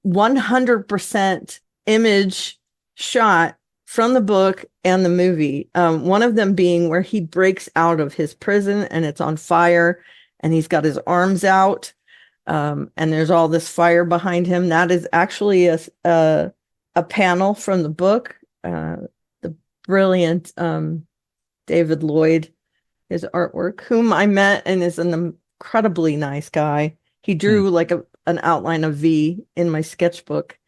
100% image shot from the book and the movie. One of them being where he breaks out of his prison and it's on fire and he's got his arms out, and there's all this fire behind him. That is actually a panel from the book. The brilliant David Lloyd, his artwork, whom I met and is an incredibly nice guy. He drew like an outline of V in my sketchbook.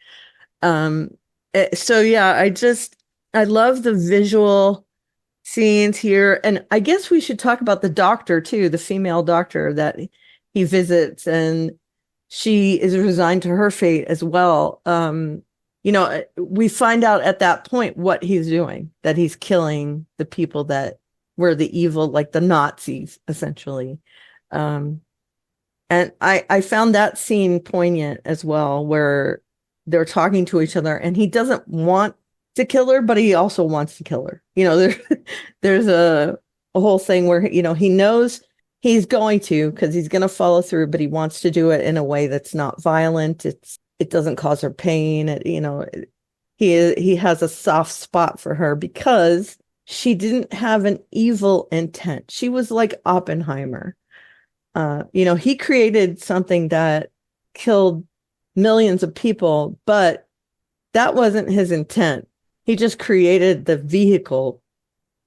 So yeah, I love the visual scenes here. And I guess we should talk about the doctor too, the female doctor that he visits, and she is resigned to her fate as well. We find out at that point what he's doing, that he's killing the people that were the evil, like the Nazis, essentially. And I found that scene poignant as well, where they're talking to each other and he doesn't want to kill her, but he also wants to kill her. There's a whole thing where, he knows he's going to, because he's going to follow through, but he wants to do it in a way that's not violent. It doesn't cause her pain. He has a soft spot for her because she didn't have an evil intent. She was like Oppenheimer. He created something that killed millions of people, but that wasn't his intent. He just created the vehicle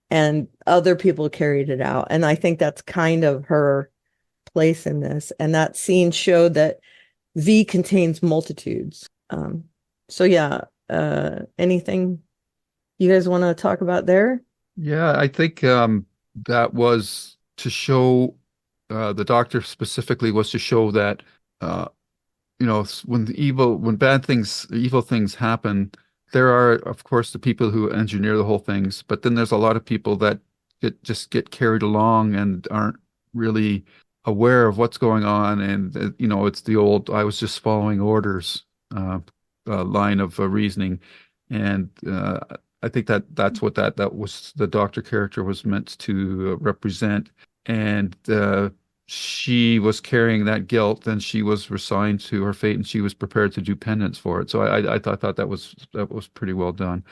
and other people carried it out. And I think that's kind of her place in this. And that scene showed that V contains multitudes. So yeah, anything you guys want to talk about there? Yeah, I think that was to show the doctor specifically was to show that when bad things, evil things happen, there are, of course, the people who engineer the whole things, but then there's a lot of people that get carried along and aren't really aware of what's going on. And, it's the old, I was just following orders line of reasoning. And I think that's what that was, the doctor character was meant to represent. And she was carrying that guilt, and she was resigned to her fate, and she was prepared to do penance for it. So I thought that was pretty well done.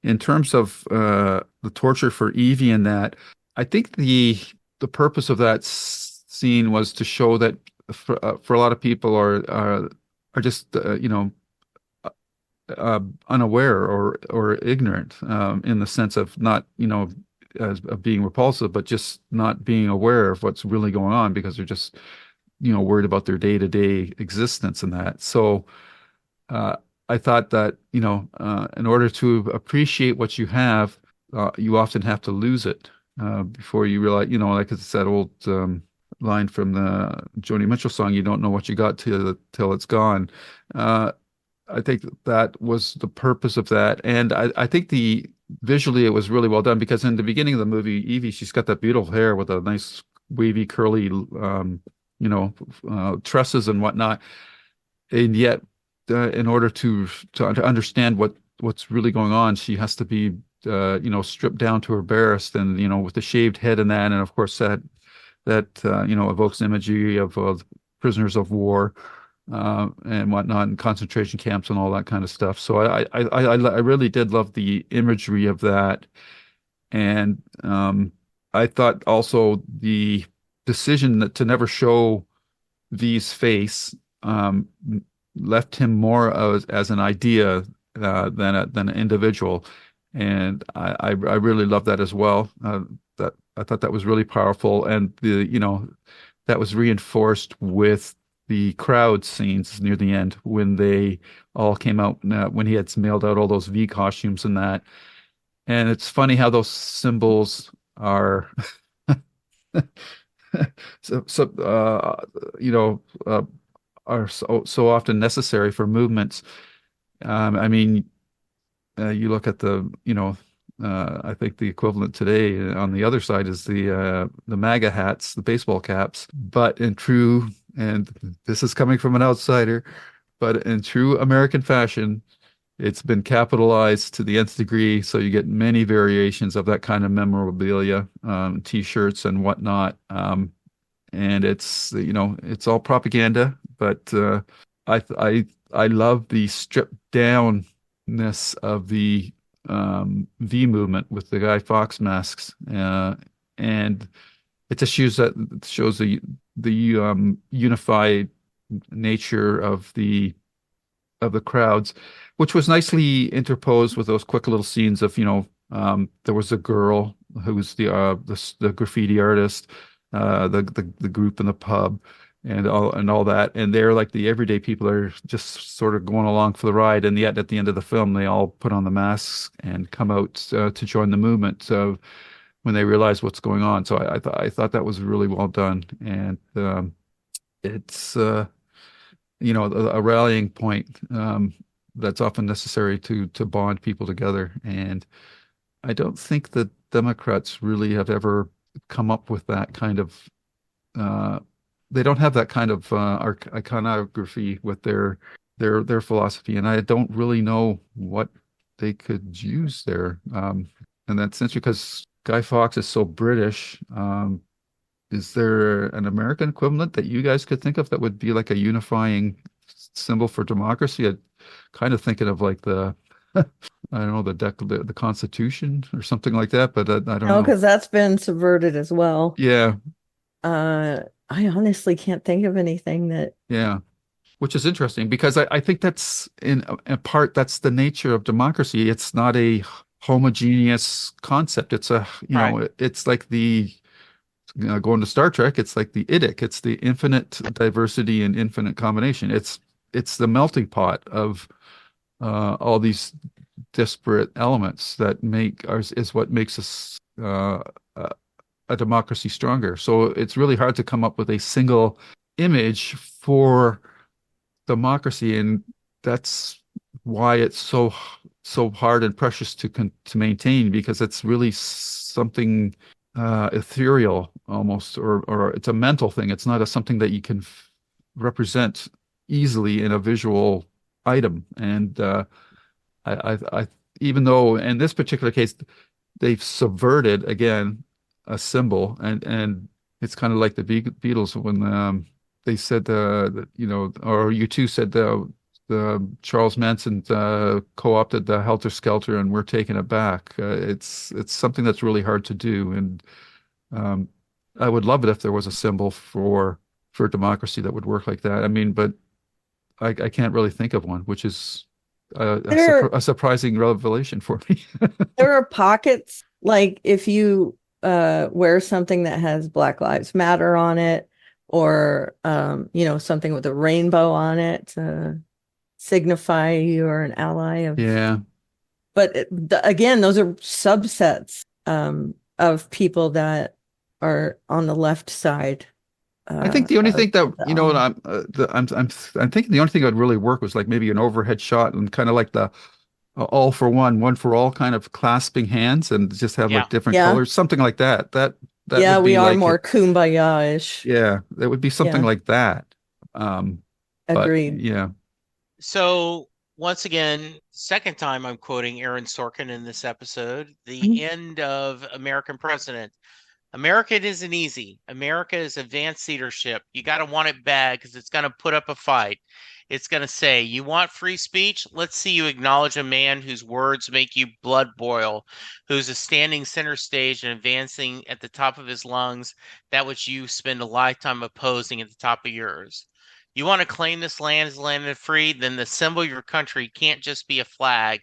In terms of the torture for Evey and that, I think the purpose of that scene was to show that for a lot of people are just unaware or ignorant, in the sense of not as of being repulsive, but just not being aware of what's really going on because they're just worried about their day-to-day existence and that. So I thought that in order to appreciate what you have, you often have to lose it before you realize, like it's that old line from the Joni Mitchell song, "You don't know what you got till it's gone." I think that was the purpose of that, and I think visually it was really well done, because in the beginning of the movie, Evey, she's got that beautiful hair with a nice wavy curly tresses and whatnot, and yet in order to understand what's really going on, she has to be stripped down to her barest, and with the shaved head and that, and of course that evokes imagery of prisoners of war and whatnot, and concentration camps and all that kind of stuff. So I really did love the imagery of that, and I thought also the decision to never show V's face left him more as an idea than an individual, and I really love that as well. That I thought that was really powerful, and that was reinforced with the crowd scenes near the end when they all came out, when he had mailed out all those V costumes and that. And it's funny how those symbols are so are so often necessary for movements. I mean, you look at I think the equivalent today on the other side is the MAGA hats, the baseball caps. But in true, and this is coming from an outsider, but in true American fashion, it's been capitalized to the nth degree. So you get many variations of that kind of memorabilia, t-shirts and whatnot. And it's all propaganda, but I love the stripped downness of the V movement with the Guy Fawkes masks, and it just shows the unified nature of the crowds, which was nicely interposed with those quick little scenes of, there was a girl who was the graffiti artist, the group in the pub, and all that, and they're like the everyday people are just sort of going along for the ride, and yet at the end of the film they all put on the masks and come out to join the movement. So when they realize what's going on, so I thought that was really well done, and it's a rallying point that's often necessary to bond people together, and I don't think that Democrats really have ever come up with that kind of they don't have that kind of iconography with their philosophy, and I don't really know what they could use there. And that's interesting because Guy Fawkes is so British. Is there an American equivalent that you guys could think of that would be like a unifying symbol for democracy? I'm kind of thinking of like I don't know, the Constitution or something like that, but I don't No, know. because that's been subverted as well. Yeah, I honestly can't think of anything that. yeah. Which is interesting because I think that's in a part that's the nature of democracy. It's not a homogeneous concept. It's Right. it's like going to Star Trek. It's like the IDIC. It's the infinite diversity and infinite combination. It's the melting pot of all these disparate elements that make ours is what makes us a democracy stronger. So it's really hard to come up with a single image for democracy, and that's why it's so hard and precious to maintain, because it's really something ethereal almost, or it's a mental thing. It's not something that you can represent easily in a visual item. And I even though in this particular case they've subverted again a symbol, and it's kind of like the Beatles when they said or you two said the Charles Manson co-opted the Helter Skelter and we're taking it back. It's something that's really hard to do, and I would love it if there was a symbol for democracy that would work like that. I mean, but I can't really think of one, which is There, a surprising revelation for me. there are pockets, like if you wear something that has Black Lives Matter on it, or something with a rainbow on it to signify you're an ally of. Yeah. But again, those are subsets of people that are on the left side. I think the only thing that of the what aisle. I'm thinking the only thing that would really work was like maybe an overhead shot and kind of like the all for one for all kind of clasping hands and just have Yeah. like different Yeah, colors, something like that. That yeah, would we be are like more it. kumbaya-ish. Yeah, it would be something Yeah, like that. Um, but agreed. yeah, So once again, second time I'm quoting Aaron Sorkin in this episode, the Mhm. end of American President. America isn't easy. America is advanced leadership. You got to want it bad because it's going to put up a fight. It's going to say, you want free speech? Let's see you acknowledge a man whose words make you blood boil, who's a standing center stage and advancing at the top of his lungs that which you spend a lifetime opposing at the top of yours. You want to claim this land as land of the free? Then the symbol of your country can't just be a flag.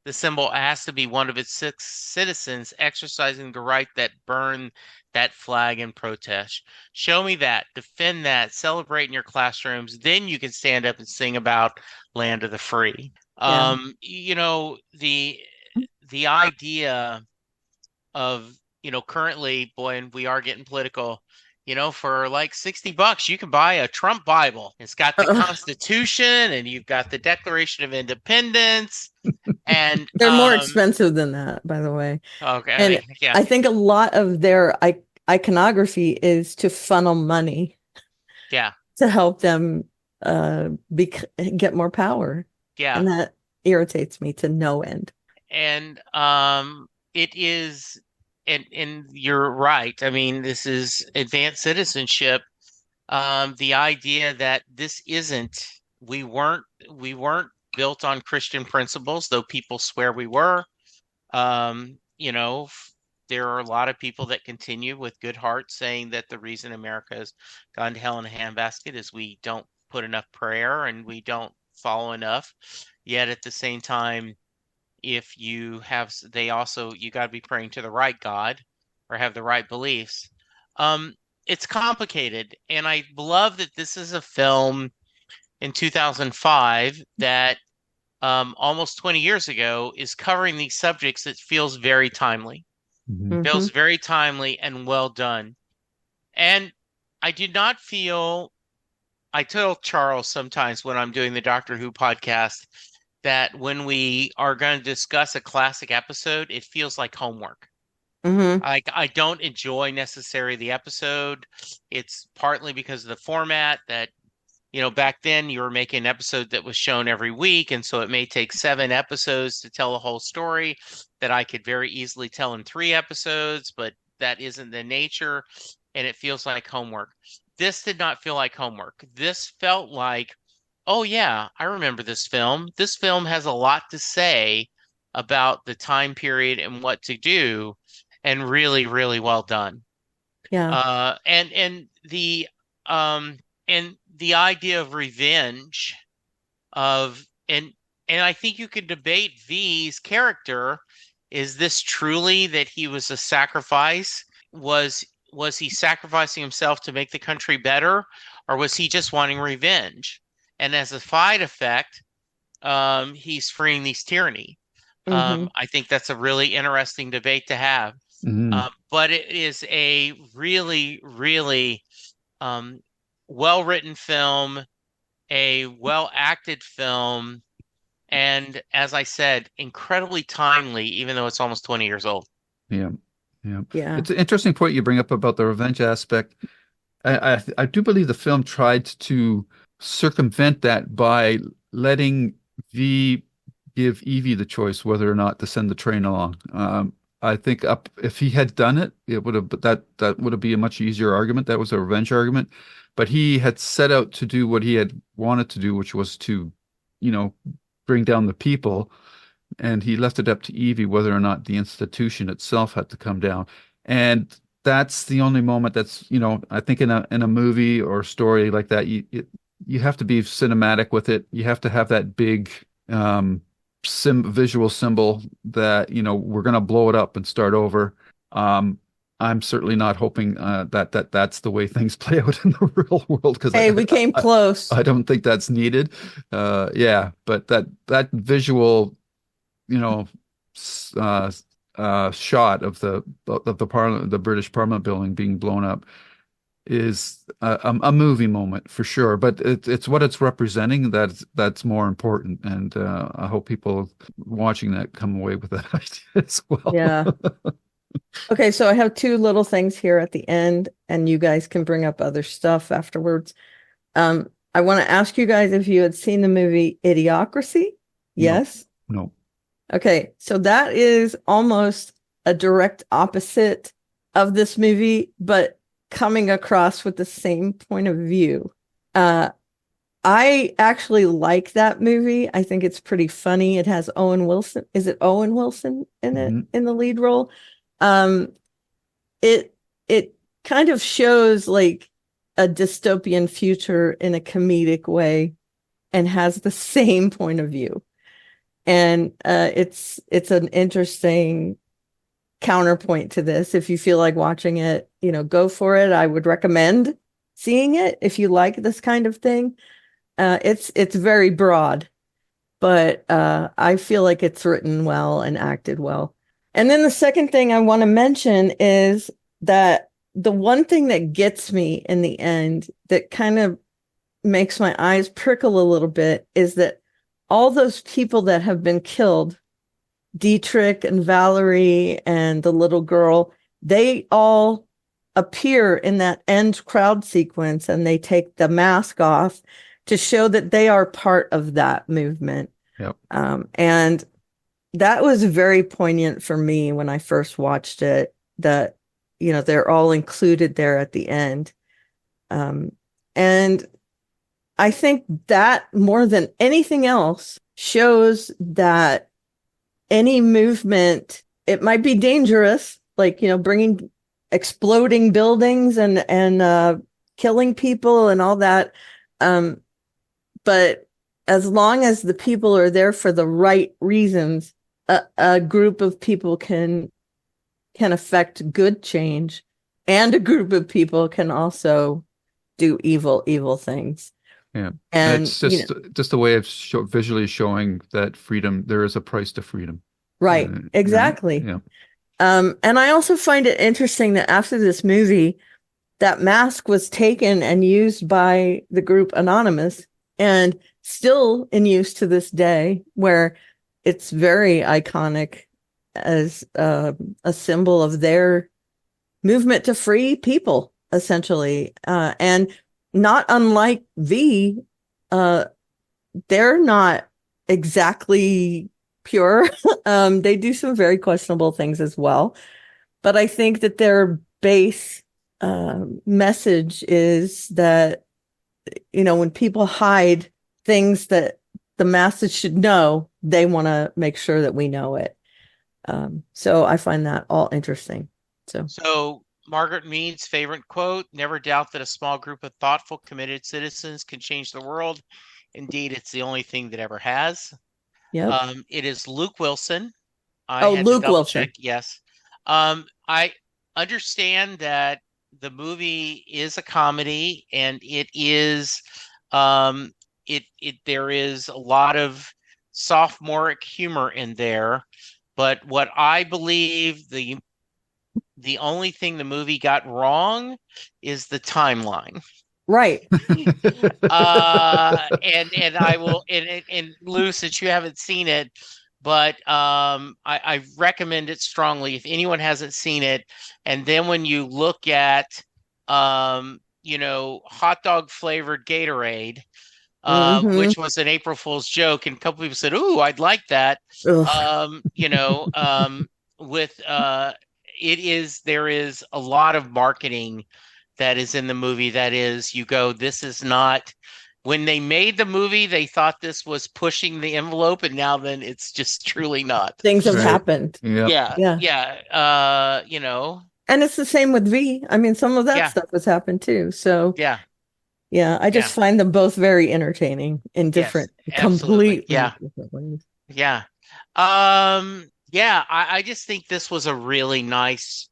The symbol has to be one of its six citizens exercising the right that burn that flag in protest. Show me that, defend that, celebrate in your classrooms. Then you can stand up and sing about land of the free. Yeah. The idea of, currently, boy, and we are getting political, For like $60, you can buy a Trump Bible. It's got the Constitution and you've got the Declaration of Independence and They're more expensive than that, by the way. okay, And yeah, I think a lot of their iconography is to funnel money yeah, to help them get more power. yeah. And that irritates me to no end. And it is, and you're right. I mean, this is advanced citizenship. The idea that this isn't, we weren't built on Christian principles, though people swear we were. Um, you know, there are a lot of people that continue with good hearts saying that the reason America has gone to hell in a handbasket is we don't put enough prayer and we don't follow enough. Yet at the same time, if you have, you got to be praying to the right God or have the right beliefs. It's complicated, and I love that this is a film in 2005 that almost 20 years ago is covering these subjects that feels very timely, feels very timely and well done. And I did not feel, I tell Charles sometimes when I'm doing the Doctor Who podcast that when we are going to discuss a classic episode, it feels like homework. I don't enjoy necessarily the episode. It's partly because of the format that, back then you were making an episode that was shown every week. And so it may take 7 episodes to tell a whole story that I could very easily tell in 3 episodes, but that isn't the nature. And it feels like homework. This did not feel like homework. This felt like, oh yeah, I remember this film. This film has a lot to say about the time period and what to do, and really, really well done. Yeah. And the idea of revenge and I think you could debate V's character. Is this truly that he was a sacrifice? Was he sacrificing himself to make the country better, or was he just wanting revenge? And as a side effect, he's freeing these tyranny. I think that's a really interesting debate to have. But it is a really, really well-written film, a well-acted film, and as I said, incredibly timely, even though it's almost 20 years old. Yeah. It's an interesting point you bring up about the revenge aspect. I do believe the film tried to circumvent that by letting V give Evey the choice whether or not to send the train along. I think if he had done it, it would have that would have been a much easier argument. That was a revenge argument, but he had set out to do what he had wanted to do, which was to, bring down the people, and he left it up to Evey whether or not the institution itself had to come down. And that's the only moment that's, I think in a movie or story like that, you have to be cinematic with it. You have to have that big visual symbol that, we're going to blow it up and start over. I'm certainly not hoping that's the way things play out in the real world, because we came close. I don't think that's needed. But that visual, shot of the Parliament, the British Parliament building being blown up, is a movie moment for sure. But it's what it's representing that's more important, and I hope people watching that come away with that idea as well. Yeah. Okay, so I have 2 little things here at the end, and you guys can bring up other stuff afterwards. I want to ask you guys if you had seen the movie Idiocracy. Yes? No. Okay, so that is almost a direct opposite of this movie, but coming across with the same point of view. I actually like that movie. I think it's pretty funny. It has Owen Wilson. Is it Owen Wilson in it, in the lead role? It kind of shows like a dystopian future in a comedic way, and has the same point of view. And it's an interesting counterpoint to this. If you feel like watching it, go for it. I would recommend seeing it if you like this kind of thing. It's very broad, but I feel like it's written well and acted well. And then the second thing I want to mention is that the one thing that gets me in the end that kind of makes my eyes prickle a little bit is that all those people that have been killed, Dietrich and Valerie and the little girl, they all appear in that end crowd sequence, and they take the mask off to show that they are part of that movement. Yep. And that was very poignant for me when I first watched it, that, they're all included there at the end. And I think that more than anything else shows that any movement, it might be dangerous, like, bringing exploding buildings and killing people and all that. But as long as the people are there for the right reasons, a group of people can affect good change, and a group of people can also do evil things. Yeah. And it's just a way of visually showing that freedom, there is a price to freedom. Right. Exactly. Yeah. And I also find it interesting that after this movie, that mask was taken and used by the group Anonymous, and still in use to this day, where it's very iconic as a symbol of their movement to free people, essentially. And not unlike V, they're not exactly pure. They do some very questionable things as well. But I think that their base message is that, when people hide things that the masses should know, they want to make sure that we know it. So I find that all interesting. So Margaret Mead's favorite quote: "Never doubt that a small group of thoughtful, committed citizens can change the world. Indeed, it's the only thing that ever has." Yeah. It is Luke Wilson. I Oh, had Luke to double Wilson. check. Yes. I understand that the movie is a comedy, and it is there is a lot of sophomoric humor in there, but what I believe the only thing the movie got wrong is the timeline. Right. And I will, and Lou, since you haven't seen it, but I recommend it strongly if anyone hasn't seen it. And then when you look at hot dog flavored Gatorade, Mhm. which was an April Fool's joke, and a couple people said, "Ooh, I'd like that." Ugh. With there is a lot of marketing that is in the movie that is, this is not, when they made the movie, they thought this was pushing the envelope, and now then it's just truly not. Things have Right. happened. Yeah. Yeah. And it's the same with V. I mean, some of that Yeah. stuff has happened too. So Yeah. yeah, I just find them both very entertaining in different, absolutely. completely Yeah. different ways. Yeah. I just think this was a really nice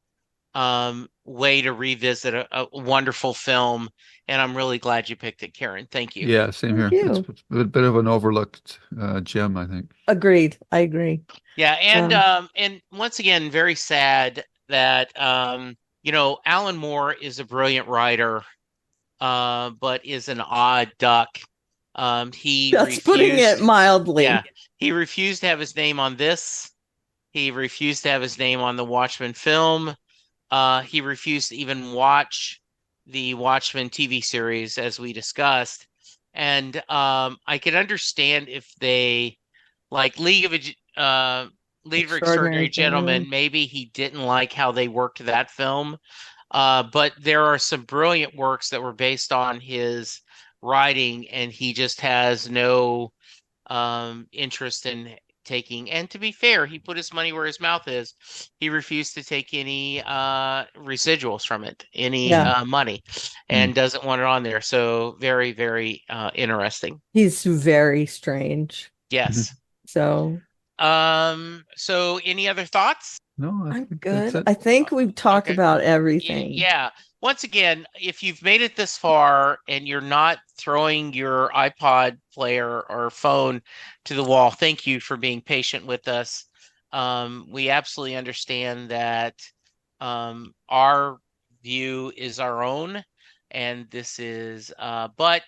way to revisit a wonderful film, and I'm really glad you picked it, Karen. Thank you. Yeah, same Thank here. you. It's a bit of an overlooked gem, I think. Agreed. I agree. Yeah, and once again, very sad that Alan Moore is a brilliant writer, but is an odd duck. He That's putting it mildly. Yeah, he refused to have his name on this. He refused to have his name on the Watchmen film. He refused to even watch the Watchmen TV series, as we discussed. And I can understand if they, like League of Extraordinary Gentlemen, maybe he didn't like how they worked that film. But there are some brilliant works that were based on his writing, and he just has no interest in taking. And to be fair, he put his money where his mouth is. He refused to take any residuals from it, any money, and doesn't want it on there. So very, very interesting. He's very strange. Yes. So any other thoughts? No, I'm good. I think we've talked about everything. Yeah. Once again, if you've made it this far and you're not throwing your iPod player or phone to the wall, thank you for being patient with us. We absolutely understand that our view is our own. And this is, but,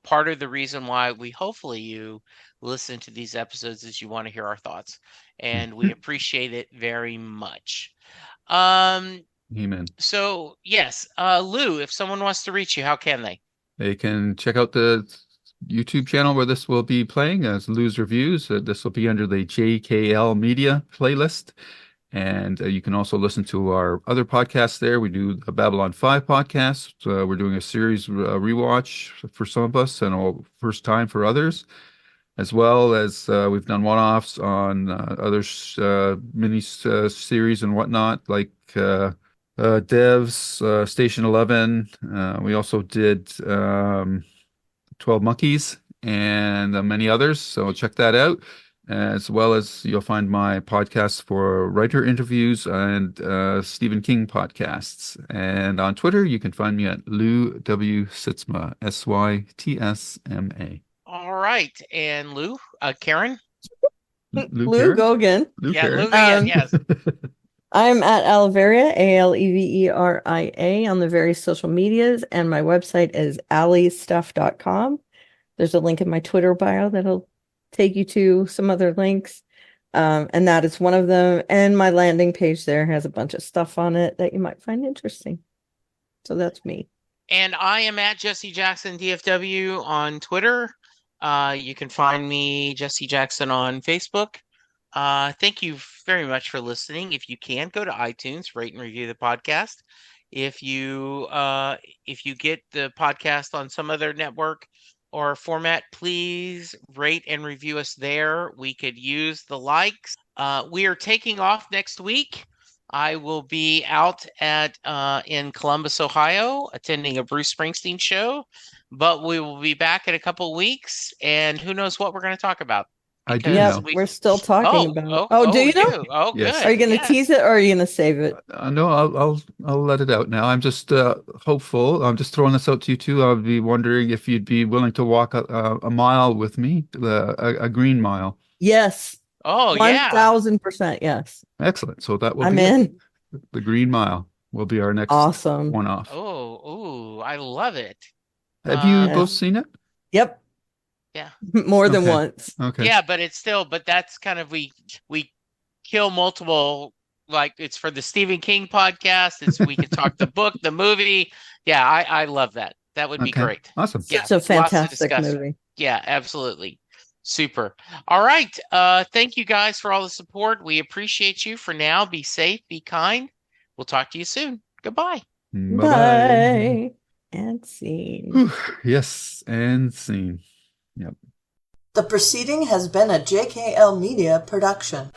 part of the reason why hopefully you listen to these episodes is you want to hear our thoughts. And we appreciate it very much. Amen. So, yes, Lou, if someone wants to reach you, how can they? They can check out the YouTube channel where this will be playing as Lou's Reviews. This will be under the JKL Media playlist. And you can also listen to our other podcasts there. We do a Babylon 5 podcast. We're doing a series rewatch for some of us and a first time for others, as well as we've done one-offs on other mini series and whatnot, like Devs, Station 11. We also did 12 Monkeys and many others. So check that out. As well as you'll find my podcasts for writer interviews and Stephen King podcasts. And on Twitter, you can find me at Lou W. Sitzma, Sytsma. All right. And Lou, Karen? Lou, Karen? go again. Lou Yeah, Karen. Lou again, yes. I'm at Alveria, Aleveria, on the various social medias, and my website is allystuff.com. There's a link in my Twitter bio that'll take you to some other links, and that is one of them. And my landing page there has a bunch of stuff on it that you might find interesting. So that's me. And I am at Jesse Jackson DFW on Twitter. You can find me, Jesse Jackson, on Facebook. Thank you very much for listening. If you can, go to iTunes, rate and review the podcast. If you get the podcast on some other network or format, please rate and review us there. We could use the likes. We are taking off next week. I will be out in Columbus, Ohio, attending a Bruce Springsteen show, but we will be back in a couple of weeks, and who knows what we're going to talk about. I do Yeah, know. we're still talking about. Do you know? do? Oh, Yes. good. Are you going to tease it or are you going to save it? No, I'll let it out now. I'm just hopeful. I'm just throwing this out to you too. I'll be wondering if you'd be willing to walk a mile with me, a green mile. Yes. Oh, yeah. 1000%. Yes. Excellent. So that will I'm be in. the green mile will be our next Awesome. one-off. Oh, I love it. Have you Yeah. both seen it? Yep. Yeah. More than Okay. once. Okay. Yeah, but that's kind of, we kill multiple, like, it's for the Stephen King podcast. We can talk the book, the movie. Yeah, I love that. That would be Okay. great. Awesome. Yeah, It's a lots to fantastic discuss. movie. Yeah, absolutely. Super. All right. Thank you guys for all the support. We appreciate you. For now, be safe, be kind. We'll talk to you soon. Goodbye. Bye-bye. Bye. And scene. Whew. Yes, and scene. Yep. The proceeding has been a JKL Media production.